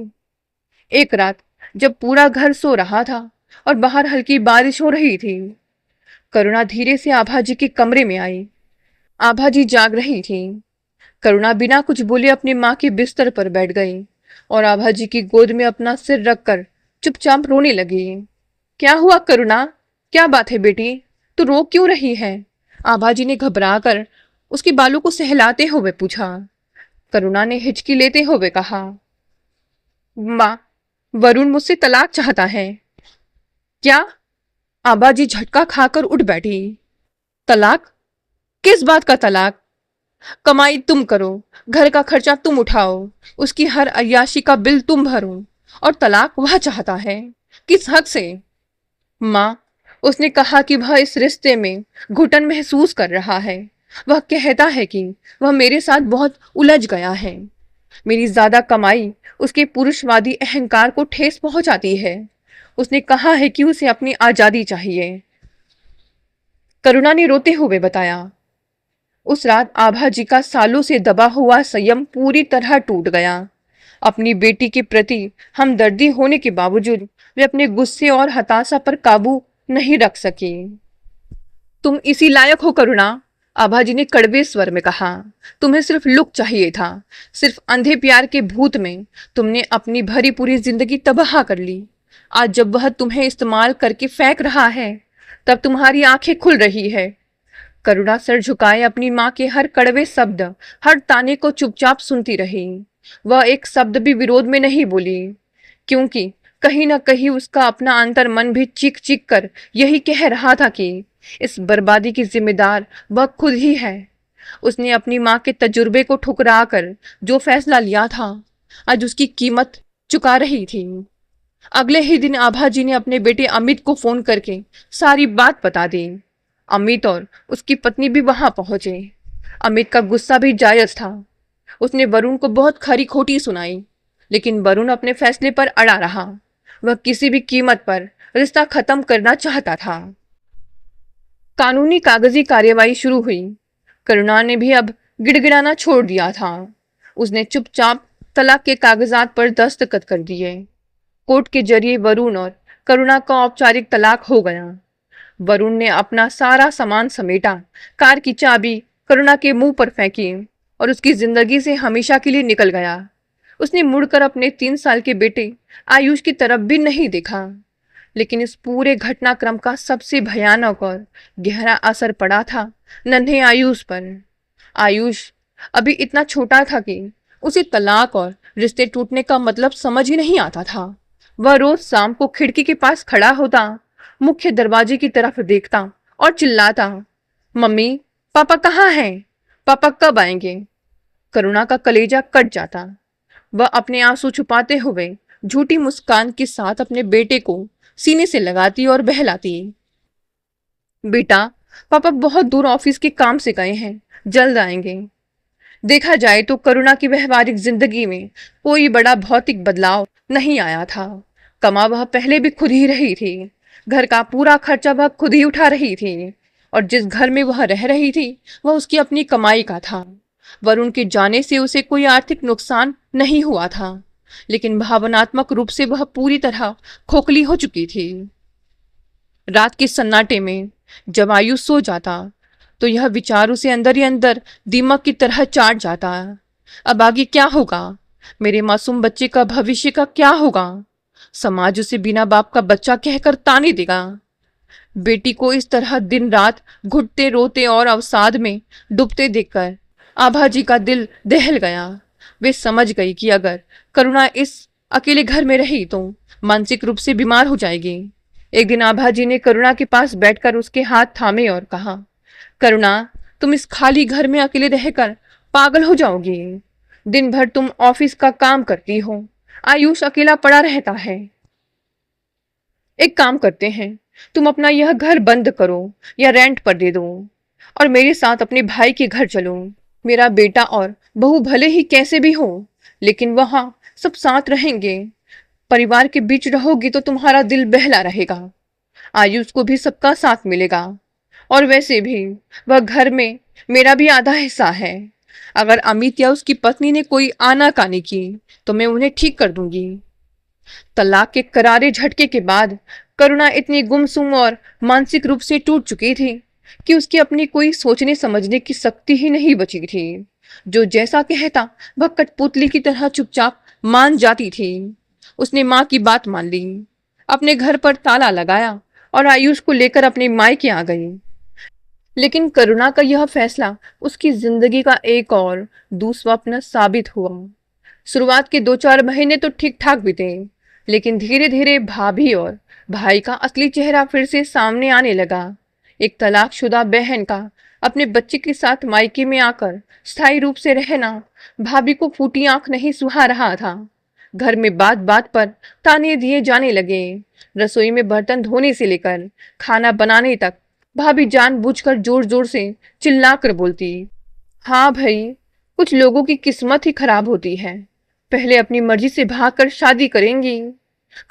एक रात जब पूरा घर सो रहा था और बाहर हल्की बारिश हो रही थी, करुणा धीरे से आभा जी के कमरे में आई। आभा जी जाग रही थी। करुणा बिना कुछ बोले अपनी माँ के बिस्तर पर बैठ गई और आभा जी की गोद में अपना सिर रखकर चुपचाप रोने लगी। क्या हुआ करुणा? क्या बात है बेटी, तू रो क्यों रही है? आभा जी ने घबरा कर उसके बालों को सहलाते हुए पूछा। करुणा ने हिचकी लेते हुए कहा, माँ, वरुण मुझसे तलाक चाहता है। क्या? आभा जी झटका खाकर उठ बैठी। तलाक? किस बात का तलाक? कमाई तुम करो, घर का खर्चा तुम उठाओ, उसकी हर अय्याशी का बिल तुम भरो, और तलाक वह चाहता है? किस हक से? माँ, उसने कहा कि वह इस रिश्ते में घुटन महसूस कर रहा है। वह कहता है कि वह मेरे साथ बहुत उलझ गया है। मेरी ज्यादा कमाई उसके पुरुषवादी अहंकार को ठेस पहुंचाती है। उसने कहा है कि उसे अपनी आजादी चाहिए। करुणा ने रोते हुए बताया। उस रात आभा जी का सालों से दबा हुआ संयम पूरी तरह टूट गया। अपनी बेटी के प्रति हमदर्दी होने के बावजूद वे अपने गुस्से और हताशा पर काबू नहीं रख सकी। तुम इसी लायक हो करुणा, आभा जी ने कड़वे स्वर में कहा। तुम्हें सिर्फ लुक चाहिए था। सिर्फ अंधे प्यार के भूत में तुमने अपनी भरी पूरी जिंदगी तबाह कर ली। आज जब वह तुम्हें इस्तेमाल करके फेंक रहा है, तब तुम्हारी आंखें खुल रही है। करुणा सर झुकाए अपनी माँ के हर कड़वे शब्द, हर ताने को चुपचाप सुनती रही। वह एक शब्द भी विरोध में नहीं बोली, क्योंकि कहीं ना कहीं उसका अपना अंतर मन भी चीख चीख कर यही कह रहा था कि इस बर्बादी की जिम्मेदार वह खुद ही है। उसने अपनी माँ के तजुर्बे को ठुकरा कर जो फैसला लिया था, आज उसकी कीमत चुका रही थी। अगले ही दिन आभा जी ने अपने बेटे अमित को फोन करके सारी बात बता दी। अमित और उसकी पत्नी भी वहां पहुंचे। अमित का गुस्सा भी जायज था। उसने वरुण को बहुत खरी खोटी सुनाई, लेकिन वरुण अपने फैसले पर अड़ा रहा। वह किसी भी कीमत पर रिश्ता खत्म करना चाहता था। कानूनी कागजी कार्यवाही शुरू हुई। करुणा ने भी अब गिड़गिड़ाना छोड़ दिया था। उसने चुपचाप तलाक के कागजात पर दस्तखत कर दिए। कोर्ट के जरिए वरुण और करुणा का औपचारिक तलाक हो गया। वरुण ने अपना सारा सामान समेटा, कार की चाबी करुणा के मुंह पर फेंकी और उसकी जिंदगी से हमेशा के लिए निकल गया। उसने मुड़कर अपने 3 साल के बेटे आयुष की तरफ भी नहीं देखा। लेकिन इस पूरे घटनाक्रम का सबसे भयानक और गहरा असर पड़ा था नन्हे आयुष पर। आयुष अभी इतना छोटा था कि उसे तलाक और रिश्ते टूटने का मतलब समझ ही नहीं आता था। वह रोज शाम को खिड़की के पास खड़ा होता, मुख्य दरवाजे की तरफ देखता और चिल्लाता, मम्मी पापा कहाँ हैं? पापा कब आएंगे? करुणा का कलेजा कट जाता। वह अपने आंसू छुपाते हुए झूठी मुस्कान के साथ अपने बेटे को सीने से लगाती और बहलाती। बेटा, पापा बहुत दूर ऑफिस के काम से गए हैं, जल्द आएंगे। देखा जाए तो करुणा की व्यवहारिक जिंदगी में कोई बड़ा भौतिक बदलाव नहीं आया था। कमा वह पहले भी खुद ही रही थी। घर का पूरा खर्चा वह खुद ही उठा रही थी और जिस घर में वह रह रही थी वह उसकी अपनी कमाई का था। वरुण के जाने से उसे कोई आर्थिक नुकसान नहीं हुआ था, लेकिन भावनात्मक रूप से वह पूरी तरह खोखली हो चुकी थी। रात के सन्नाटे में जब आयुष सो जाता तो यह विचार उसे अंदर ही अंदर दीमक की तरह चाट जाता। अब आगे क्या होगा? मेरे मासूम बच्चे का भविष्य का क्या होगा? समाज उसे बिना बाप का बच्चा कहकर ताने देगा। बेटी को इस तरह दिन रात घुटते रोते और अवसाद में डूबते देखकर आभा जी का दिल दहल गया। वे समझ गई कि अगर करुणा इस अकेले घर में रही तो मानसिक रूप से बीमार हो जाएगी। एक दिन आभा जी ने करुणा के पास बैठकर उसके हाथ थामे और कहा, करुणा, तुम इस खाली घर में अकेले रहकर पागल हो जाओगी। दिन भर तुम ऑफिस का काम करती हो, आयुष अकेला पड़ा रहता है। एक काम करते हैं, तुम अपना यह घर बंद करो या रेंट पर दे दो और मेरे साथ अपने भाई के घर चलो। मेरा बेटा और बहू भले ही कैसे भी हो, लेकिन वहां सब साथ रहेंगे। परिवार के बीच रहोगी तो तुम्हारा दिल बहला रहेगा। आयुष को भी सबका साथ मिलेगा और वैसे भी वह घर में मेरा भी आधा हिस्सा है। अगर अमित या उसकी पत्नी ने कोई आनाकानी की तो मैं उन्हें ठीक कर दूंगी। तलाक के करारे झटके के बाद करुणा इतनी गुमसुम और मानसिक रूप से टूट चुकी थी कि उसकी अपनी कोई सोचने समझने की शक्ति ही नहीं बची थी। जो जैसा कहता वह कठपुतली की तरह चुपचाप मान जाती थी। उसने माँ की बात मान ली, अपने घर पर ताला लगाया और आयुष को लेकर अपने मायके आ गई। लेकिन करुणा का यह फैसला उसकी जिंदगी का एक और दुस्वप्न साबित हुआ। शुरुआत के 2-4 महीने तो ठीक ठाक बीते, लेकिन धीरे धीरे भाभी और भाई का असली चेहरा फिर से सामने आने लगा। एक तलाकशुदा बहन का अपने बच्चे के साथ मायके में आकर स्थायी रूप से रहना भाभी को फूटी आंख नहीं सुहा रहा था। घर में बात बात पर ताने दिए जाने लगे। रसोई में बर्तन धोने से लेकर खाना बनाने तक भाभी जानबूझकर जोर जोर से चिल्ला कर बोलती। हाँ भाई, कुछ लोगों की किस्मत ही खराब होती है। पहले अपनी मर्जी से भागकर शादी करेंगी,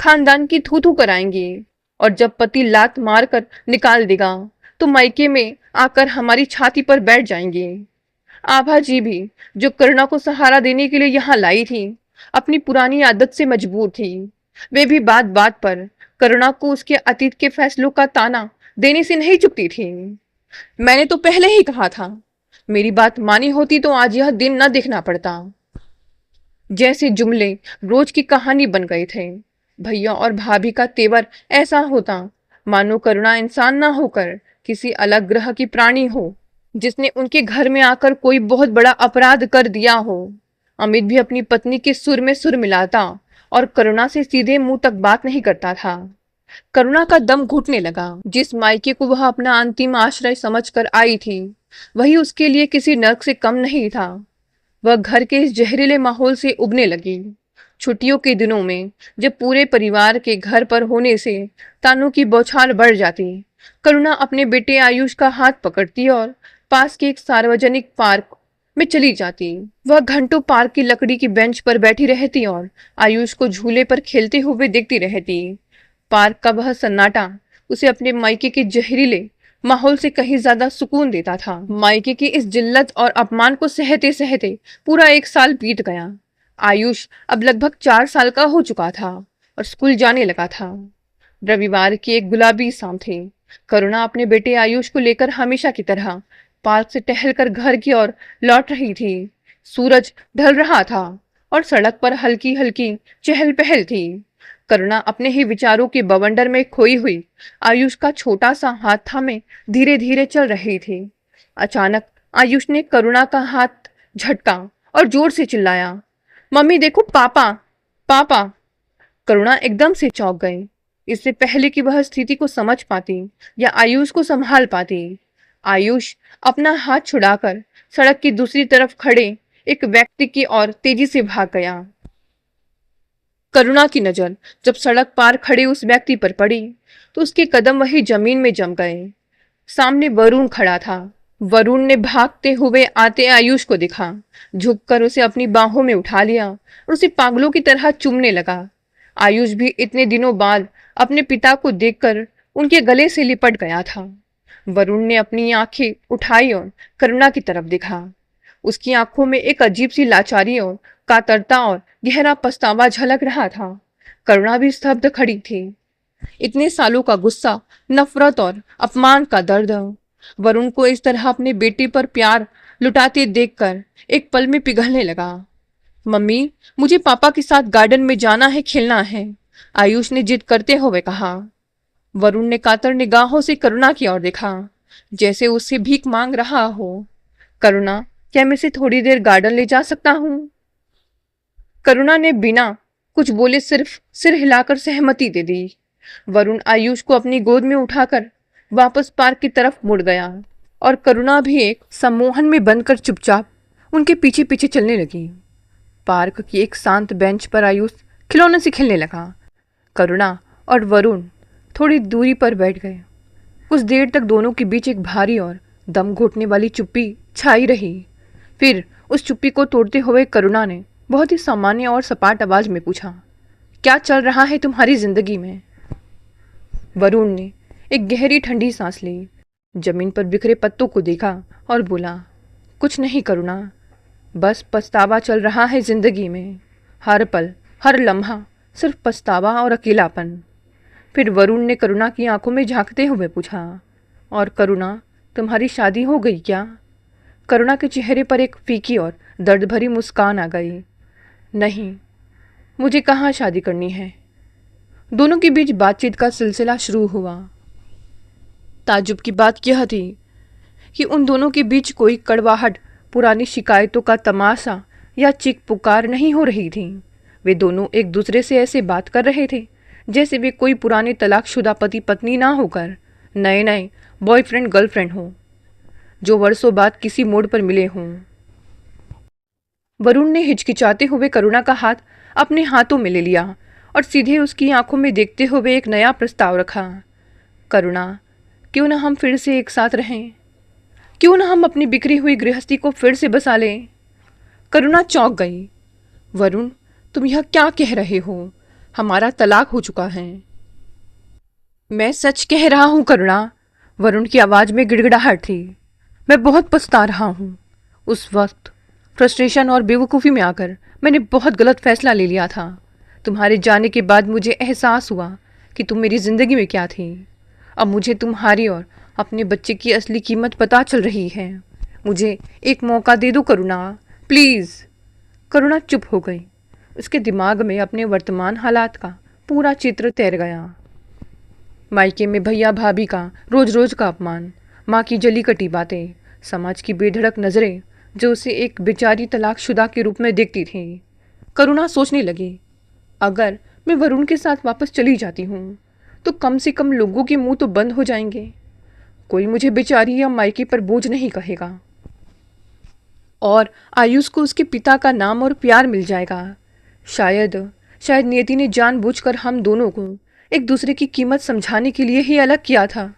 खानदान की थू थू कराएंगी, और जब पति लात मार कर निकाल देगा तो मायके में आकर हमारी छाती पर बैठ जाएंगे। आभा जी भी, जो करुणा को सहारा देने के लिए यहाँ लाई थी, अपनी पुरानी आदत से मजबूर थी। वे भी बात बात पर करुणा को उसके अतीत के फैसलों का ताना देने से नहीं चुकती थी। मैंने तो पहले ही कहा था, मेरी बात मानी होती तो आज यह दिन न देखना पड़ता। जैसे जुमले रोज की कहानी बन गए थे। भैया और भाभी का तेवर ऐसा होता मानो करुणा इंसान ना होकर किसी अलग ग्रह की प्राणी हो, जिसने उनके घर में आकर कोई बहुत बड़ा अपराध कर दिया हो। अमित भी अपनी पत्नी के सुर में सुर मिलाता और करुणा से सीधे मुंह तक बात नहीं करता था। करुणा का दम घुटने लगा। जिस मायके को वह अपना अंतिम आश्रय समझकर आई थी, वही उसके लिए किसी नर्क से कम नहीं था। वह घर के इस जहरीले माहौल से उबने लगी। छुट्टियों के दिनों में जब पूरे परिवार के घर पर होने से तानों की बौछार बढ़ जाती, करुणा अपने बेटे आयुष का हाथ पकड़ती और पास के एक सार्वजनिक पार्क में चली जाती। वह घंटों पार्क की लकड़ी की बेंच पर बैठी रहती और आयुष को झूले पर खेलते हुए देखती रहती। पार्क का वह सन्नाटा उसे अपने मायके के जहरीले माहौल से कहीं ज्यादा सुकून देता था। मायके की इस जिल्लत और अपमान को सहते सहते पूरा 1 साल बीत गया। आयुष अब लगभग 4 साल का हो चुका था और स्कूल जाने लगा था। रविवार की एक गुलाबी शाम थी। करुणा अपने बेटे आयुष को लेकर हमेशा की तरह पार्क से टहलकर घर की ओर लौट रही थी। सूरज ढल रहा था और सड़क पर हल्की हल्की चहल पहल थी। करुणा अपने ही विचारों के बवंडर में खोई हुई आयुष का छोटा सा हाथ थामे धीरे धीरे चल रही थी। अचानक आयुष ने करुणा का हाथ झटका और जोर से चिल्लाया, मम्मी देखो, पापा पापा। करुणा एकदम से चौंक गई। इससे पहले कि वह स्थिति को समझ पाती या आयुष को संभाल पाती, आयुष अपना हाथ छुड़ाकर सड़क की दूसरी तरफ खड़े एक व्यक्ति की ओर तेजी से भाग गया। करुणा की नजर जब सड़क पार खड़े उस व्यक्ति पर पड़ी तो उसके कदम वही जमीन में जम गए। सामने वरुण खड़ा था। वरुण ने भागते हुए आते आयुष को देखा, झुककर उसे अपनी बाहों में उठा लिया और उसे पागलों की तरह चूमने लगा। आयुष भी इतने दिनों बाद अपने पिता को देखकर उनके गले से लिपट गया था। वरुण ने अपनी आंखें उठाई और करुणा की तरफ देखा। उसकी आंखों में एक अजीब सी लाचारी और कातरता और गहरा पछतावा झलक रहा था। करुणा भी स्तब्ध खड़ी थी। इतने सालों का गुस्सा, नफरत और अपमान का दर्द वरुण को इस तरह अपने बेटे पर प्यार लुटाते देखकर एक पल में पिघलने लगा। मम्मी, मुझे पापा के साथ गार्डन में जाना है, खेलना है, आयुष ने जिद करते हुए कहा। वरुण ने कातर निगाहों से करुणा की ओर देखा, जैसे उससे भीख मांग रहा हो। करुणा, क्या मैं इसे थोड़ी देर गार्डन ले जा सकता हूँ? करुणा ने बिना कुछ बोले सिर्फ सिर हिलाकर सहमति दे दी। वरुण आयुष को अपनी गोद में उठाकर वापस पार्क की तरफ मुड़ गया और करुणा भी एक सम्मोहन में बनकर चुपचाप उनके पीछे पीछे चलने लगी। पार्क की एक शांत बेंच पर आयुष खिलौने से खेलने लगा। करुणा और वरुण थोड़ी दूरी पर बैठ गए। कुछ देर तक दोनों के बीच एक भारी और दम घुटने वाली चुप्पी छाई रही। फिर उस चुप्पी को तोड़ते हुए करुणा ने बहुत ही सामान्य और सपाट आवाज में पूछा, क्या चल रहा है तुम्हारी जिंदगी में? वरुण ने एक गहरी ठंडी सांस ली, जमीन पर बिखरे पत्तों को देखा और बोला, कुछ नहीं करुणा, बस पछतावा चल रहा है जिंदगी में। हर पल, हर लम्हा सिर्फ पछतावा और अकेलापन। फिर वरुण ने करुणा की आंखों में झांकते हुए पूछा, और करुणा, तुम्हारी शादी हो गई क्या? करुणा के चेहरे पर एक फीकी और दर्द भरी मुस्कान आ गई। नहीं, मुझे कहाँ शादी करनी है। दोनों के बीच बातचीत का सिलसिला शुरू हुआ। ताज्जुब की बात यह थी कि उन दोनों के बीच कोई कड़वाहट, पुरानी शिकायतों का तमाशा या चीख पुकार नहीं हो रही थी। वे दोनों एक दूसरे से ऐसे बात कर रहे थे जैसे वे कोई पुराने तलाकशुदा पति पत्नी ना होकर नए नए बॉयफ्रेंड गर्लफ्रेंड हों, जो वर्षों बाद किसी मोड़ पर मिले हों। वरुण ने हिचकिचाते हुए करुणा का हाथ अपने हाथों में ले लिया और सीधे उसकी आंखों में देखते हुए एक नया प्रस्ताव रखा। करुणा, क्यों ना हम फिर से एक साथ रहें? क्यों ना हम अपनी बिखरी हुई गृहस्थी को फिर से बसा लें? करुणा चौंक गई। वरुण, तुम यह क्या कह रहे हो? हमारा तलाक हो चुका है। मैं सच कह रहा हूं करुणा। वरुण की आवाज में गिड़गिड़ाहट थी। मैं बहुत पछता रहा हूं। उस वक्त फ्रस्ट्रेशन और बेवकूफ़ी में आकर मैंने बहुत गलत फैसला ले लिया था। तुम्हारे जाने के बाद मुझे एहसास हुआ कि तुम मेरी ज़िंदगी में क्या थी। अब मुझे तुम्हारी और अपने बच्चे की असली कीमत पता चल रही है। मुझे एक मौका दे दो करुणा, प्लीज़। करुणा चुप हो गई। उसके दिमाग में अपने वर्तमान हालात का पूरा चित्र तैर गया। मायके में भैया भाभी का रोज रोज का अपमान, माँ की जली कटी बातें, समाज की बेधड़क नज़रें जो उसे एक बेचारी तलाकशुदा के रूप में देखती थी। करुणा सोचने लगी, अगर मैं वरुण के साथ वापस चली जाती हूँ तो कम से कम लोगों के मुंह तो बंद हो जाएंगे। कोई मुझे बेचारी या मायके पर बोझ नहीं कहेगा और आयुष को उसके पिता का नाम और प्यार मिल जाएगा। शायद शायद नियति ने जानबूझकर हम दोनों को एक दूसरे की कीमत समझाने के लिए ही अलग किया था।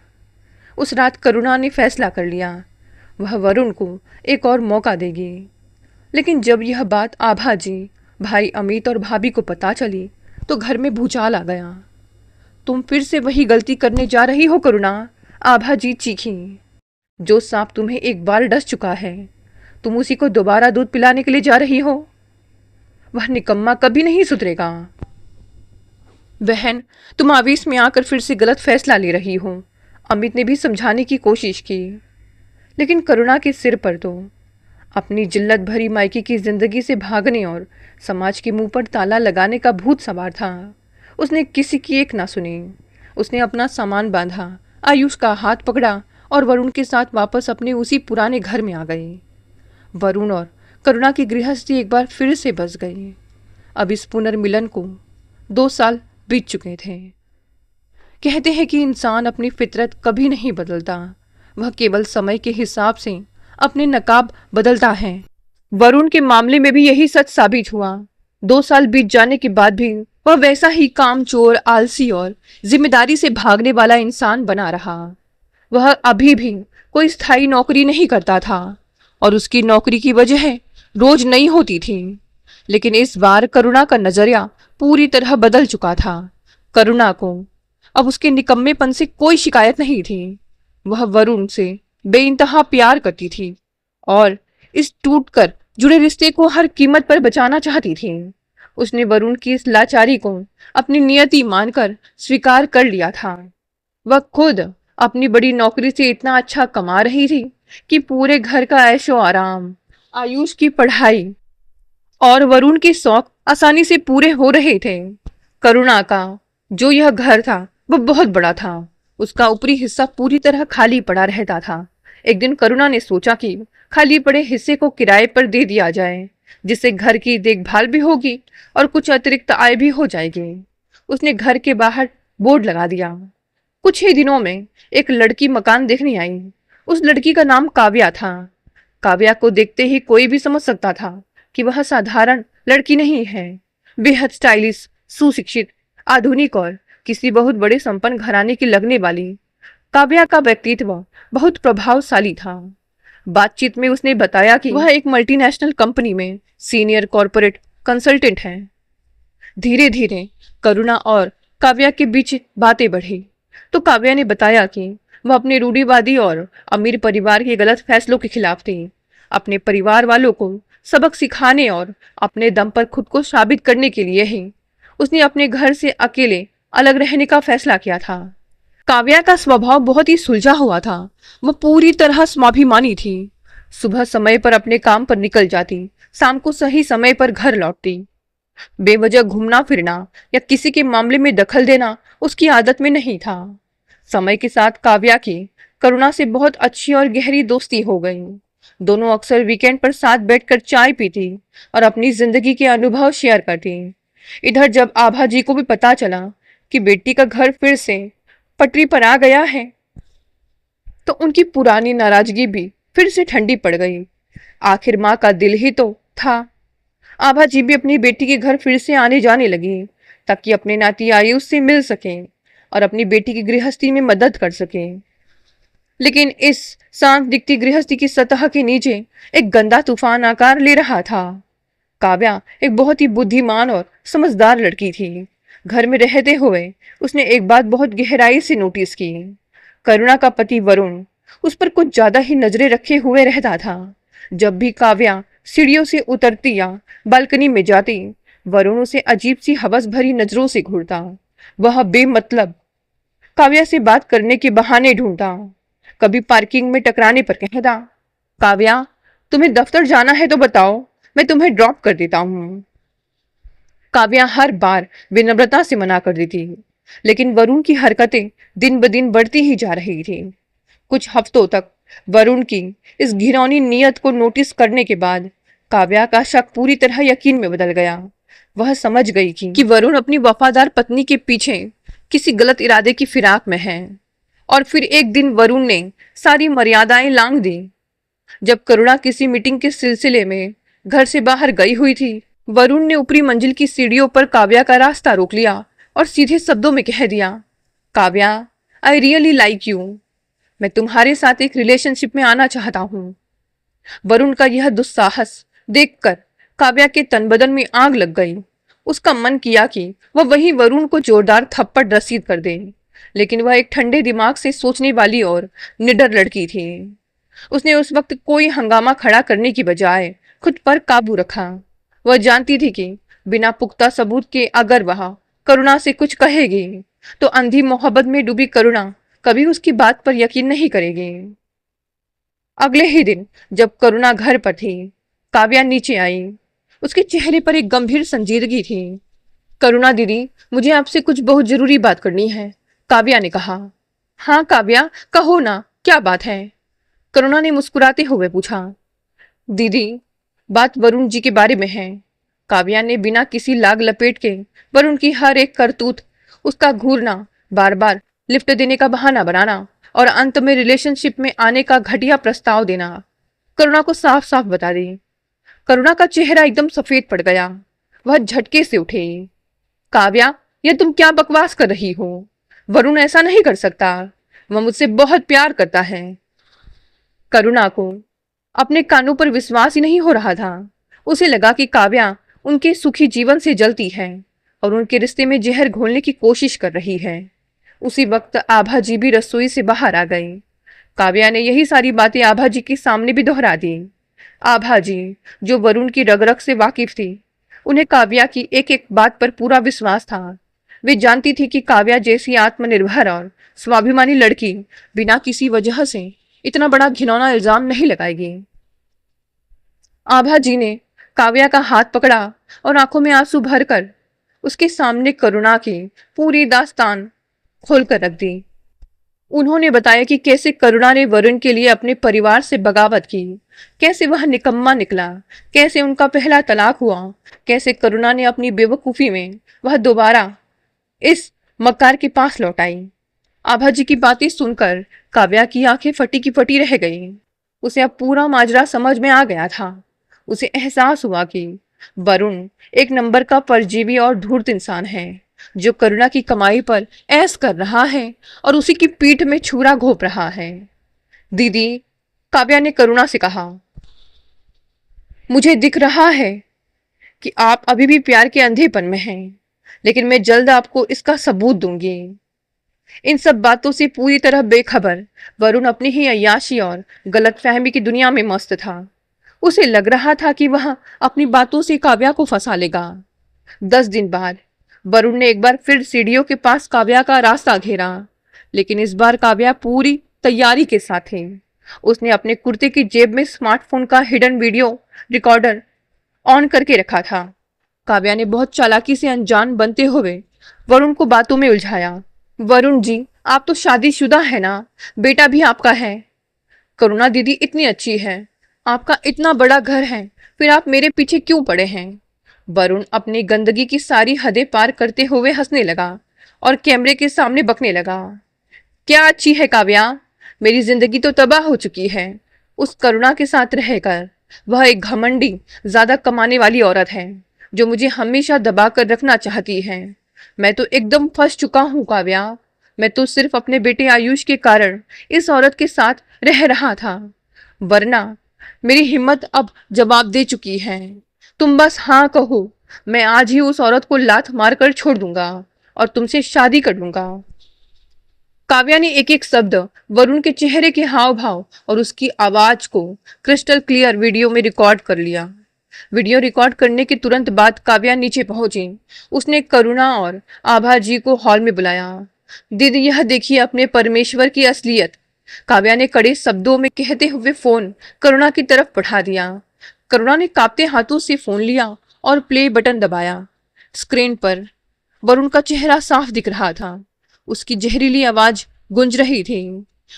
उस रात करुणा ने फैसला कर लिया, वह वरुण को एक और मौका देगी। लेकिन जब यह बात आभा जी, भाई अमित और भाभी को पता चली तो घर में भूचाल आ गया। तुम फिर से वही गलती करने जा रही हो करुणा, आभा जी चीखी। जो सांप तुम्हें एक बार डस चुका है, तुम उसी को दोबारा दूध पिलाने के लिए जा रही हो। वह निकम्मा कभी नहीं सुधरेगा। बहन, तुम आवेश में आकर फिर से गलत फैसला ले रही हो। अमित ने भी समझाने की कोशिश की, लेकिन करुणा के सिर पर तो अपनी जिल्लत भरी मायके की जिंदगी से भागने और समाज के मुंह पर ताला लगाने का भूत सवार था। उसने किसी की एक ना सुनी। उसने अपना सामान बांधा, आयुष का हाथ पकड़ा और वरुण के साथ वापस अपने उसी पुराने घर में आ गई। वरुण और करुणा की गृहस्थी एक बार फिर से बस गई। अब इस पुनर्मिलन को 2 साल बीत चुके थे। कहते हैं कि इंसान अपनी फितरत कभी नहीं बदलता, वह केवल समय के हिसाब से अपने नकाब बदलता है। वरुण के मामले में भी यही सच साबित हुआ। 2 साल बीत जाने के बाद भी वह वैसा ही कामचोर, आलसी और जिम्मेदारी से भागने वाला इंसान बना रहा। वह अभी भी कोई स्थायी नौकरी नहीं करता था और उसकी नौकरी की वजह रोज नहीं होती थी। लेकिन इस बार करुणा का नजरिया पूरी तरह बदल चुका था। करुणा को अब उसके निकम्मेपन से कोई शिकायत नहीं थी। वह वरुण से बेइंतहा प्यार करती थी और इस टूटकर जुड़े रिश्ते को हर कीमत पर बचाना चाहती थी। उसने वरुण की इस लाचारी को अपनी नियति मानकर स्वीकार कर लिया था। वह खुद अपनी बड़ी नौकरी से इतना अच्छा कमा रही थी कि पूरे घर का ऐशो आराम, आयुष की पढ़ाई और वरुण के शौक आसानी से पूरे हो रहे थे। करुणा का जो यह घर था वह बहुत बड़ा था। उसका ऊपरी हिस्सा पूरी तरह खाली पड़ा रहता था। एक दिन करुणा ने सोचा कि खाली पड़े हिस्से को किराए पर दे दिया जाए, जिससे घर की देखभाल भी होगी और कुछ अतिरिक्त आय भी हो जाएगी। उसने घर के बाहर बोर्ड लगा दिया। कुछ ही दिनों में एक लड़की मकान देखने आई। उस लड़की का नाम काव्या था। काव्या को देखते ही कोई भी समझ सकता था कि वह साधारण लड़की नहीं है। बेहद स्टाइलिश, सुशिक्षित, आधुनिक और किसी बहुत बड़े संपन्न घराने की लगने वाली काव्या का व्यक्तित्व बहुत प्रभावशाली था। बातचीत में उसने बताया कि वह एक मल्टीनेशनल कंपनी में सीनियर कॉर्पोरेट कंसल्टेंट है। धीरे धीरे करुणा और काव्या के बीच बातें बढ़ी तो काव्या ने बताया कि वह अपने रूढ़िवादी और अमीर परिवार के गलत फैसलों के खिलाफ थी। अपने परिवार वालों को सबक सिखाने और अपने दम पर खुद को साबित करने के लिए ही उसने अपने घर से अकेले अलग रहने का फैसला किया था। काव्या का स्वभाव बहुत ही सुलझा हुआ था। वह पूरी तरह स्वाभिमानी थी। सुबह समय पर अपने काम पर निकल जाती, शाम को सही समय पर घर लौटती। बेवजह घूमना फिरना या किसी के मामले में दखल देना उसकी आदत में नहीं था। समय के साथ काव्या की करुणा से बहुत अच्छी और गहरी दोस्ती हो गई। दोनों अक्सर वीकेंड पर साथ बैठकर चाय पीती और अपनी जिंदगी के अनुभव शेयर करती। इधर जब आभा जी को भी पता चला कि बेटी का घर फिर से पटरी पर आ गया है तो उनकी पुरानी नाराजगी भी फिर से ठंडी पड़ गई। आखिर माँ का दिल ही तो था। आभा जी भी अपनी बेटी के घर फिर से आने जाने लगी ताकि अपने नाती आयुष से मिल सके और अपनी बेटी की गृहस्थी में मदद कर सके। लेकिन इस शांत दिखती गृहस्थी की सतह के नीचे एक गंदा तूफान आकार ले रहा था। काव्या एक बहुत ही बुद्धिमान और समझदार लड़की थी। घर में रहते हुए उसने एक बात बहुत गहराई से नोटिस की। करुणा का पति वरुण उस पर कुछ ज्यादा ही नजरें रखे हुए रहता था। जब भी काव्या सीढ़ियों से उतरती या बालकनी में जाती, वरुण उसे अजीब सी हवस भरी नजरों से घूरता। वह बेमतलब काव्या से बात करने के बहाने ढूंढता। कभी पार्किंग में टकराने पर कहता, काव्या तुम्हें दफ्तर जाना है तो बताओ, मैं तुम्हें ड्रॉप कर देता हूँ। काव्या हर बार विनम्रता से मना कर देती, लेकिन वरुण की हरकतें दिन ब दिन बढ़ती ही जा रही थी। कुछ हफ्तों तक वरुण की इस घिनौनी नियत को नोटिस करने के बाद काव्या का शक पूरी तरह यकीन में बदल गया। वह समझ गई कि वरुण अपनी वफादार पत्नी के पीछे किसी गलत इरादे की फिराक में है। और फिर एक दिन वरुण ने सारी मर्यादाएं लांघ दी। जब करुणा किसी मीटिंग के सिलसिले में घर से बाहर गई हुई थी, वरुण ने ऊपरी मंजिल की सीढ़ियों पर काव्या का रास्ता रोक लिया और सीधे शब्दों में कह दिया, Kavya I really like you, मैं तुम्हारे साथ एक रिलेशनशिप में आना चाहता हूँ। वरुण का यह दुस्साहस देखकर काव्या के तन बदन में आग लग गई। उसका मन किया कि वह वही वरुण को जोरदार थप्पड़ रसीद कर दे, लेकिन वह एक ठंडे दिमाग से सोचने वाली और निडर लड़की थी। उसने उस वक्त कोई हंगामा खड़ा करने की बजाय खुद पर काबू रखा। वह जानती थी कि बिना पुख्ता सबूत के अगर वह करुणा से कुछ कहेगी तो अंधी मोहब्बत में डूबी करुणा कभी उसकी बात पर यकीन नहीं करेगी। अगले ही दिन जब करुणा घर पर थी, काव्या नीचे आई। उसके चेहरे पर एक गंभीर संजीदगी थी। करुणा दीदी, मुझे आपसे कुछ बहुत जरूरी बात करनी है, काव्या ने कहा। हाँ काव्या, कहो ना, क्या बात है? करुणा ने मुस्कुराते हुए पूछा। दीदी, बात वरुण जी के बारे में है। काव्या ने बिना किसी लाग लपेट के वरुण की हर एक करतूत, उसका घूरना, बार बार लिफ्ट देने का बहाना बनाना और अंत में रिलेशनशिप में आने का घटिया प्रस्ताव देना करुणा को साफ साफ बता दी। करुणा का चेहरा एकदम सफेद पड़ गया। वह झटके से उठे। काव्या, यह तुम क्या बकवास कर रही हो? वरुण ऐसा नहीं कर सकता, वह मुझसे बहुत प्यार करता है। करुणा को अपने कानों पर विश्वास ही नहीं हो रहा था। उसे लगा कि काव्या उनके सुखी जीवन से जलती है और उनके रिश्ते में जहर घोलने की कोशिश कर रही है। उसी वक्त आभा जी भी रसोई से बाहर आ गई। काव्या ने यही सारी बातें आभा जी के सामने भी दोहरा दी। आभा जी, जो वरुण की रग रग से वाकिफ थी, उन्हें काव्या की एक एक बात पर पूरा विश्वास था। वे जानती थी कि काव्या जैसी आत्मनिर्भर और स्वाभिमानी लड़की बिना किसी वजह से इतना बड़ा घिनौना इल्जाम नहीं लगाएगी। आभा जी ने काव्या का हाथ पकड़ा और आंखों में आंसू भरकर उसके सामने करुणा की पूरी दास्तान खोलकर रख दी। उन्होंने बताया कि कैसे करुणा ने वरुण के लिए अपने परिवार से बगावत की, कैसे वह निकम्मा निकला, कैसे उनका पहला तलाक हुआ, कैसे करुणा ने अपनी बेवकूफी में वह दोबारा इस मक्कार के पास लौट आई। आभा जी की बातें सुनकर काव्या की आंखें फटी की फटी रह गई। उसे अब पूरा माजरा समझ में आ गया था। उसे एहसास हुआ कि वरुण एक नंबर का परजीवी और धूर्त इंसान है, जो करुणा की कमाई पर ऐश कर रहा है और उसी की पीठ में छुरा घोंप रहा है। दीदी, काव्या ने करुणा से कहा, मुझे दिख रहा है कि आप अभी भी प्यार के अंधेपन में हैं, लेकिन मैं जल्द आपको इसका सबूत दूंगी। इन सब बातों से पूरी तरह बेखबर वरुण अपनी ही अय्याशी और गलतफहमी की दुनिया में मस्त था। उसे लग रहा था कि वह अपनी बातों से काव्या को फंसा लेगा। 10 दिन बाद वरुण ने एक बार फिर सीढ़ियों के पास काव्या का रास्ता घेरा, लेकिन इस बार काव्या पूरी तैयारी के साथ थी। उसने अपने कुर्ते की जेब में स्मार्टफोन का हिडन वीडियो रिकॉर्डर ऑन करके रखा था। काव्या ने बहुत चालाकी से अनजान बनते हुए वरुण को बातों में उलझाया। वरुण जी, आप तो शादीशुदा है ना? बेटा भी आपका है। करुणा दीदी इतनी अच्छी है, आपका इतना बड़ा घर है, फिर आप मेरे पीछे क्यों पड़े हैं? वरुण अपनी गंदगी की सारी हदें पार करते हुए हंसने लगा और कैमरे के सामने बकने लगा। क्या अच्छी है काव्या, मेरी जिंदगी तो तबाह हो चुकी है उस करुणा के साथ रहकर। वह एक घमंडी, ज्यादा कमाने वाली औरत है जो मुझे हमेशा दबा कर रखना चाहती है। मैं तो एकदम फंस चुका हूँ काव्या। मैं तो सिर्फ अपने बेटे आयुष के कारण इस औरत के साथ रह रहा था, वरना मेरी हिम्मत अब जवाब दे चुकी है। तुम बस हाँ कहो, मैं आज ही उस औरत को लात मारकर छोड़ दूंगा और तुमसे शादी कर लूंगा। काव्या ने एक एक शब्द, वरुण के चेहरे के हाव भाव और उसकी आवाज को क्रिस्टल क्लियर वीडियो में रिकॉर्ड कर लिया। वीडियो रिकॉर्ड करने के तुरंत बाद काव्या नीचे पहुंची। उसने करुणा और आभा जी को हॉल में बुलाया। दीदी, यह देखिए अपने परमेश्वर की असलियत, काव्या ने कड़े शब्दों में कहते हुए फोन करुणा की तरफ बढ़ा दिया। करुणा ने कांपते हाथों से फोन लिया और प्ले बटन दबाया। स्क्रीन पर वरुण का चेहरा साफ दिख रहा था। उसकी जहरीली आवाज गूंज रही थी।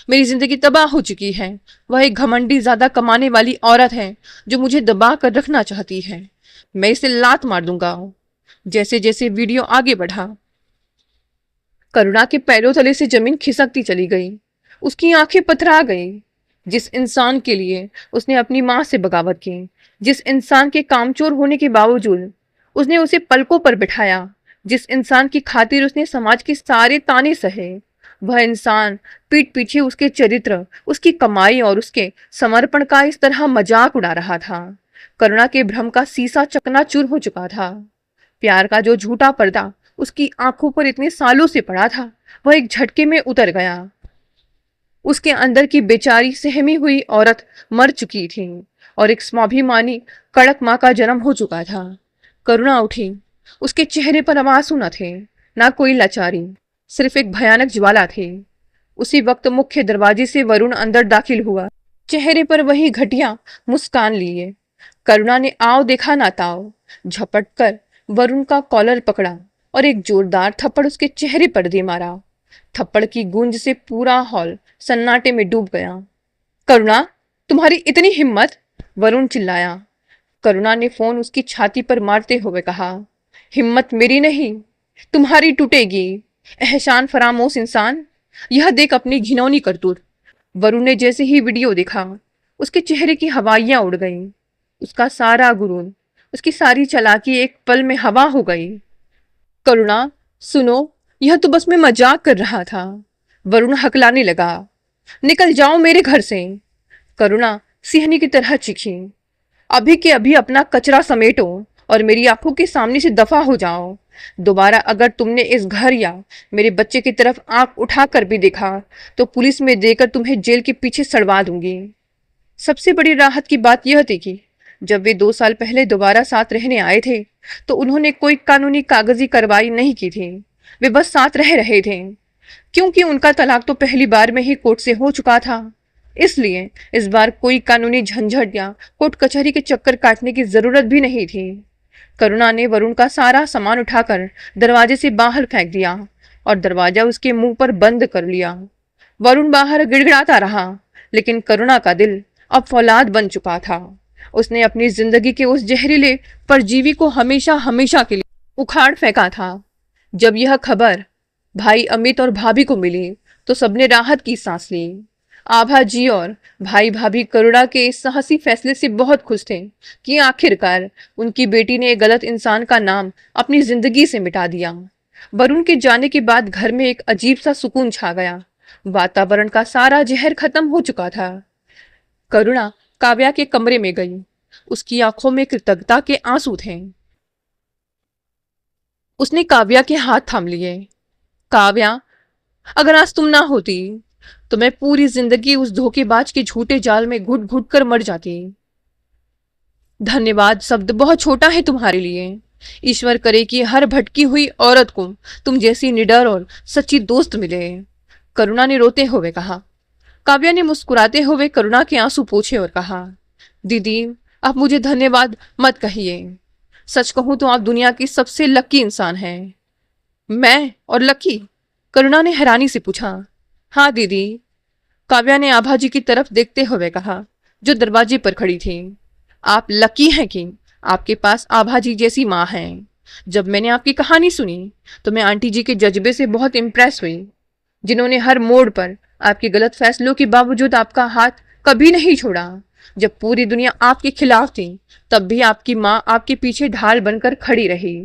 मेरी जिंदगी तबाह हो चुकी है। वह एक घमंडी, ज्यादा कमाने वाली औरत है जो मुझे दबा कर रखना चाहती है। मैं इसे लात मार दूंगा। जैसे जैसे वीडियो आगे बढ़ा, करुणा के पैरों तले से जमीन खिसकती चली गई। उसकी आंखें पथरा गई। जिस इंसान के लिए उसने अपनी मां से बगावत की, जिस इंसान के कामचोर होने के बावजूद उसने उसे पलकों पर बिठाया, जिस इंसान की खातिर उसने समाज के सारे ताने सहे, वह इंसान पीठ पीछे उसके चरित्र, उसकी कमाई और उसके समर्पण का इस तरह मजाक उड़ा रहा था। करुणा के भ्रम का शीशा चकनाचूर हो चुका था। प्यार का जो झूठा पर्दा उसकी आंखों पर इतने सालों से पड़ा था, वह एक झटके में उतर गया। उसके अंदर की बेचारी सहमी हुई औरत मर चुकी थी और एक स्वाभिमानी कड़क मां का जन्म हो चुका था। करुणा उठी। उसके चेहरे पर अब आंसू न थे, ना कोई लाचारी, सिर्फ एक भयानक ज्वाला थी। उसी वक्त मुख्य दरवाजे से वरुण अंदर दाखिल हुआ, चेहरे पर वही घटिया मुस्कान लिए। करुणा ने आओ देखा ना ताओ, झपट कर वरुण का कॉलर पकड़ा और एक जोरदार थप्पड़ उसके चेहरे पर दे मारा। थप्पड़ की गूंज से पूरा हॉल सन्नाटे में डूब गया। करुणा, तुम्हारी इतनी हिम्मत! वरुण चिल्लाया। करुणा ने फोन उसकी छाती पर मारते हुए कहा, हिम्मत मेरी नहीं, तुम्हारी टूटेगी, एहसान फरामोश इंसान। यह देख अपनी घिनौनी करतूत। वरुण ने जैसे ही वीडियो देखा, उसके चेहरे की हवाइयां उड़ गईं। उसका सारा गुरूर, उसकी सारी चालाकी एक पल में हवा हो गई। करुणा, सुनो, यह तो बस मैं मजाक कर रहा था। वरुण हकलाने लगा। निकल जाओ मेरे घर से। करुणा सिंहनी की तरह चीखी। अभी के अभी अपना कचरा समेटो और मेरी आंखों के सामने से दफा हो जाओ। दोबारा अगर तुमने इस घर या मेरे बच्चे की तरफ आंख उठाकर भी देखा तो पुलिस में देकर तुम्हें जेल के पीछे सड़वा दूंगी। सबसे बड़ी राहत की बात यह थी कि जब वे 2 साल पहले दोबारा साथ रहने आए थे तो उन्होंने कोई कानूनी कागजी कार्रवाई नहीं की थी। वे बस साथ रह रहे थे, क्योंकि उनका तलाक तो पहली बार में ही कोर्ट से हो चुका था। इसलिए इस बार कोई कानूनी झंझट या कोर्ट कचहरी के चक्कर काटने की जरूरत भी नहीं थी। करुणा ने वरुण का सारा सामान उठाकर दरवाजे से बाहर फेंक दिया और दरवाजा उसके मुंह पर बंद कर लिया। वरुण बाहर गिड़गिड़ाता रहा, लेकिन करुणा का दिल अब फौलाद बन चुका था। उसने अपनी जिंदगी के उस जहरीले परजीवी को हमेशा हमेशा के लिए उखाड़ फेंका था। जब यह खबर भाई अमित और भाभी को मिली तो सबने राहत की सांस ली। आभा जी और भाई भाभी करुणा के इस साहसी फैसले से बहुत खुश थे कि आखिरकार उनकी बेटी ने एक गलत इंसान का नाम अपनी जिंदगी से मिटा दिया। वरुण के जाने के बाद घर में एक अजीब सा सुकून छा गया। वातावरण का सारा जहर खत्म हो चुका था। करुणा काव्या के कमरे में गई। उसकी आंखों में कृतज्ञता के आंसू थे। उसने काव्या के हाथ थाम लिए। काव्या, अगर आज तुम ना होती तो मैं पूरी जिंदगी उस धोखेबाज के झूठे जाल में घुट घुट कर मर जाती। धन्यवाद शब्द बहुत छोटा है तुम्हारे लिए। ईश्वर करे कि हर भटकी हुई औरत को तुम जैसी निडर और सच्ची दोस्त मिले। करुणा ने रोते हुए कहा। काव्या ने मुस्कुराते हुए करुणा के आंसू पोंछे और कहा, दीदी आप मुझे धन्यवाद मत कहिए। सच कहूं तो आप दुनिया की सबसे लकी इंसान हैं। मैं और लकी? करुणा ने हैरानी से पूछा। हाँ दीदी, काव्या ने आभा जी की तरफ देखते हुए कहा, जो दरवाजे पर खड़ी थी। आप लकी हैं कि आपके पास आभा जी जैसी माँ है। जब मैंने आपकी कहानी सुनी तो मैं आंटी जी के जज्बे से बहुत इम्प्रेस हुई, जिन्होंने हर मोड़ पर आपके गलत फैसलों के बावजूद आपका हाथ कभी नहीं छोड़ा। जब पूरी दुनिया आपके खिलाफ थी, तब भी आपकी माँ आपके पीछे ढाल बनकर खड़ी रही।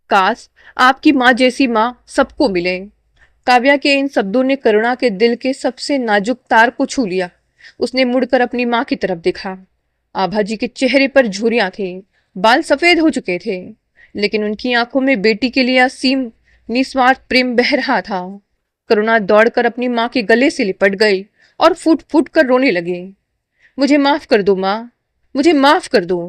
काश आपकी माँ जैसी माँ सबको मिले। काव्या के इन शब्दों ने करुणा के दिल के सबसे नाजुक तार को छू लिया। उसने मुड़कर अपनी माँ की तरफ देखा। आभा जी के चेहरे पर झुर्रियां थी, बाल सफेद हो चुके थे, लेकिन उनकी आंखों में बेटी के लिए असीम निस्वार्थ प्रेम बह रहा था। करुणा दौड़कर अपनी माँ के गले से लिपट गई और फूट फूट कर रोने लगी। मुझे माफ कर दो माँ, मुझे माफ कर दो।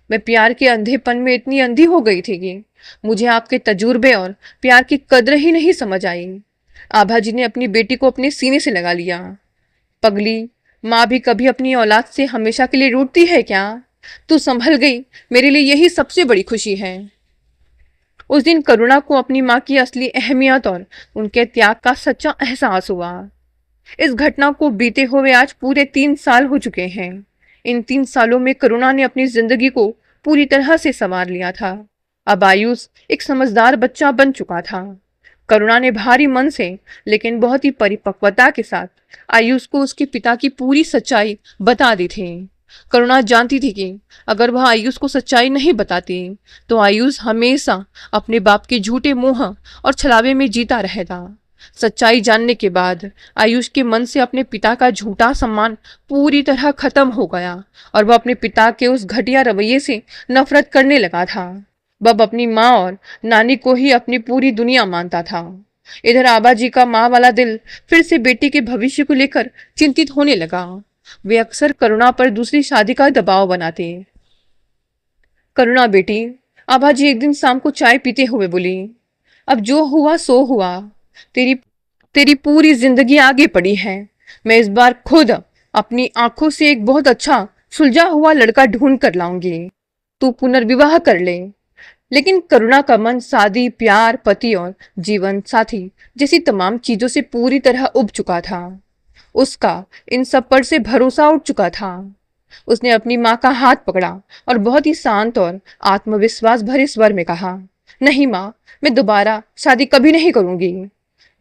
मैं प्यार के अंधेपन में इतनी अंधी हो गई थी कि मुझे आपके तजुर्बे और प्यार की कद्र ही नहीं समझ आई। आभा जी ने अपनी बेटी को अपने सीने से लगा लिया। पगली, माँ भी कभी अपनी औलाद से हमेशा के लिए रूठती है क्या? तू संभल गई, मेरे लिए यही सबसे बड़ी खुशी है। उस दिन करुणा को अपनी माँ की असली अहमियत और उनके त्याग का सच्चा एहसास हुआ। इस घटना को बीते हुए आज पूरे 3 साल हो चुके हैं। इन 3 सालों में करुणा ने अपनी जिंदगी को पूरी तरह से संवार लिया था। अब आयुष एक समझदार बच्चा बन चुका था। करुणा ने भारी मन से लेकिन बहुत ही परिपक्वता के साथ आयुष को उसके पिता की पूरी सच्चाई बता दी थी। करुणा जानती थी कि अगर वह आयुष को सच्चाई नहीं बताती तो आयुष हमेशा अपने बाप के झूठे मोह और छलावे में जीता रहेगा। सच्चाई जानने के बाद आयुष के मन से अपने पिता का झूठा सम्मान पूरी तरह खत्म हो गया और वह अपने पिता के उस घटिया रवैये से नफरत करने लगा था। वह अपनी माँ और नानी को ही अपनी पूरी दुनिया मानता था। इधर आबा जी का माँ वाला दिल फिर से बेटी के भविष्य को लेकर चिंतित होने लगा। वे अक्सर करुणा पर दूसरी शादी का दबाव बनाते। करुणा बेटी, आभा जी एक दिन शाम को चाय पीते हुए बोली, अब जो हुआ सो हुआ। तेरी तेरी पूरी जिंदगी आगे पड़ी है। मैं इस बार खुद अपनी आंखों से एक बहुत अच्छा सुलझा हुआ लड़का ढूंढ कर लाऊंगी। तू पुनर्विवाह कर ले। लेकिन करुणा का मन शादी, प्यार, पति और जीवन साथी जैसी तमाम चीजों से पूरी तरह उब चुका था। उसका इन सब पर से भरोसा उठ चुका था। उसने अपनी माँ का हाथ पकड़ा और बहुत ही शांत और आत्मविश्वास भरे स्वर में कहा, नहीं माँ, मैं दोबारा शादी कभी नहीं करूंगी।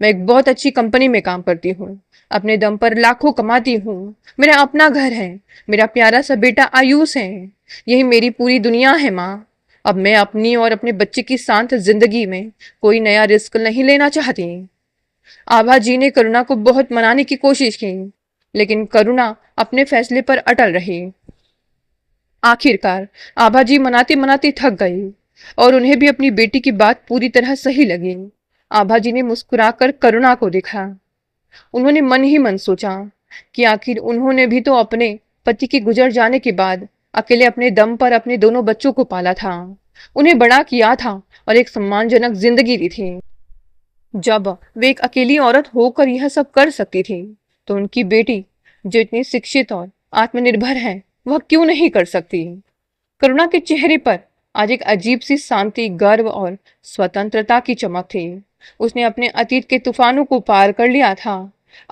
मैं एक बहुत अच्छी कंपनी में काम करती हूँ, अपने दम पर लाखों कमाती हूँ। मेरा अपना घर है, मेरा प्यारा सा बेटा आयुष है। यही मेरी पूरी दुनिया है माँ। अब मैं अपनी और अपने बच्चे की शांत जिंदगी में कोई नया रिस्क नहीं लेना चाहती। आभा जी ने करुणा को बहुत मनाने की कोशिश की, लेकिन करुणा अपने फैसले पर अटल रही। आखिरकार आभा जी मनाते मनाते थक गई और उन्हें भी अपनी बेटी की बात पूरी तरह सही लगी। आभा जी ने मुस्कुराकर करुणा को देखा। उन्होंने मन ही मन सोचा कि आखिर उन्होंने भी तो अपने पति के गुजर जाने के बाद अकेले अपने दम पर अपने दोनों बच्चों को पाला था, उन्हें बड़ा किया था और एक सम्मानजनक जिंदगी दी थी। जब वे एक अकेली औरत होकर यह सब कर सकती थी, तो उनकी बेटी जो इतनी शिक्षित और आत्मनिर्भर है, वह क्यों नहीं कर सकती? करुणा के चेहरे पर आज एक अजीब सी शांति, गर्व और स्वतंत्रता की चमक थी। उसने अपने अतीत के तूफानों को पार कर लिया था।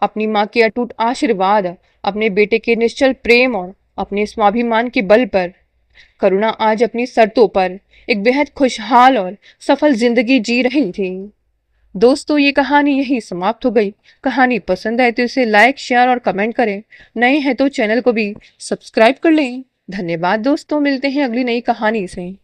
अपनी माँ के अटूट आशीर्वाद, अपने बेटे के निश्चल प्रेम और अपने स्वाभिमान के बल पर करुणा आज अपनी शर्तों पर एक बेहद खुशहाल और सफल जिंदगी जी रही थी। दोस्तों, ये कहानी यही समाप्त हो गई। कहानी पसंद आए तो इसे लाइक, शेयर और कमेंट करें। नए हैं तो चैनल को भी सब्सक्राइब कर लें। धन्यवाद दोस्तों, मिलते हैं अगली नई कहानी से।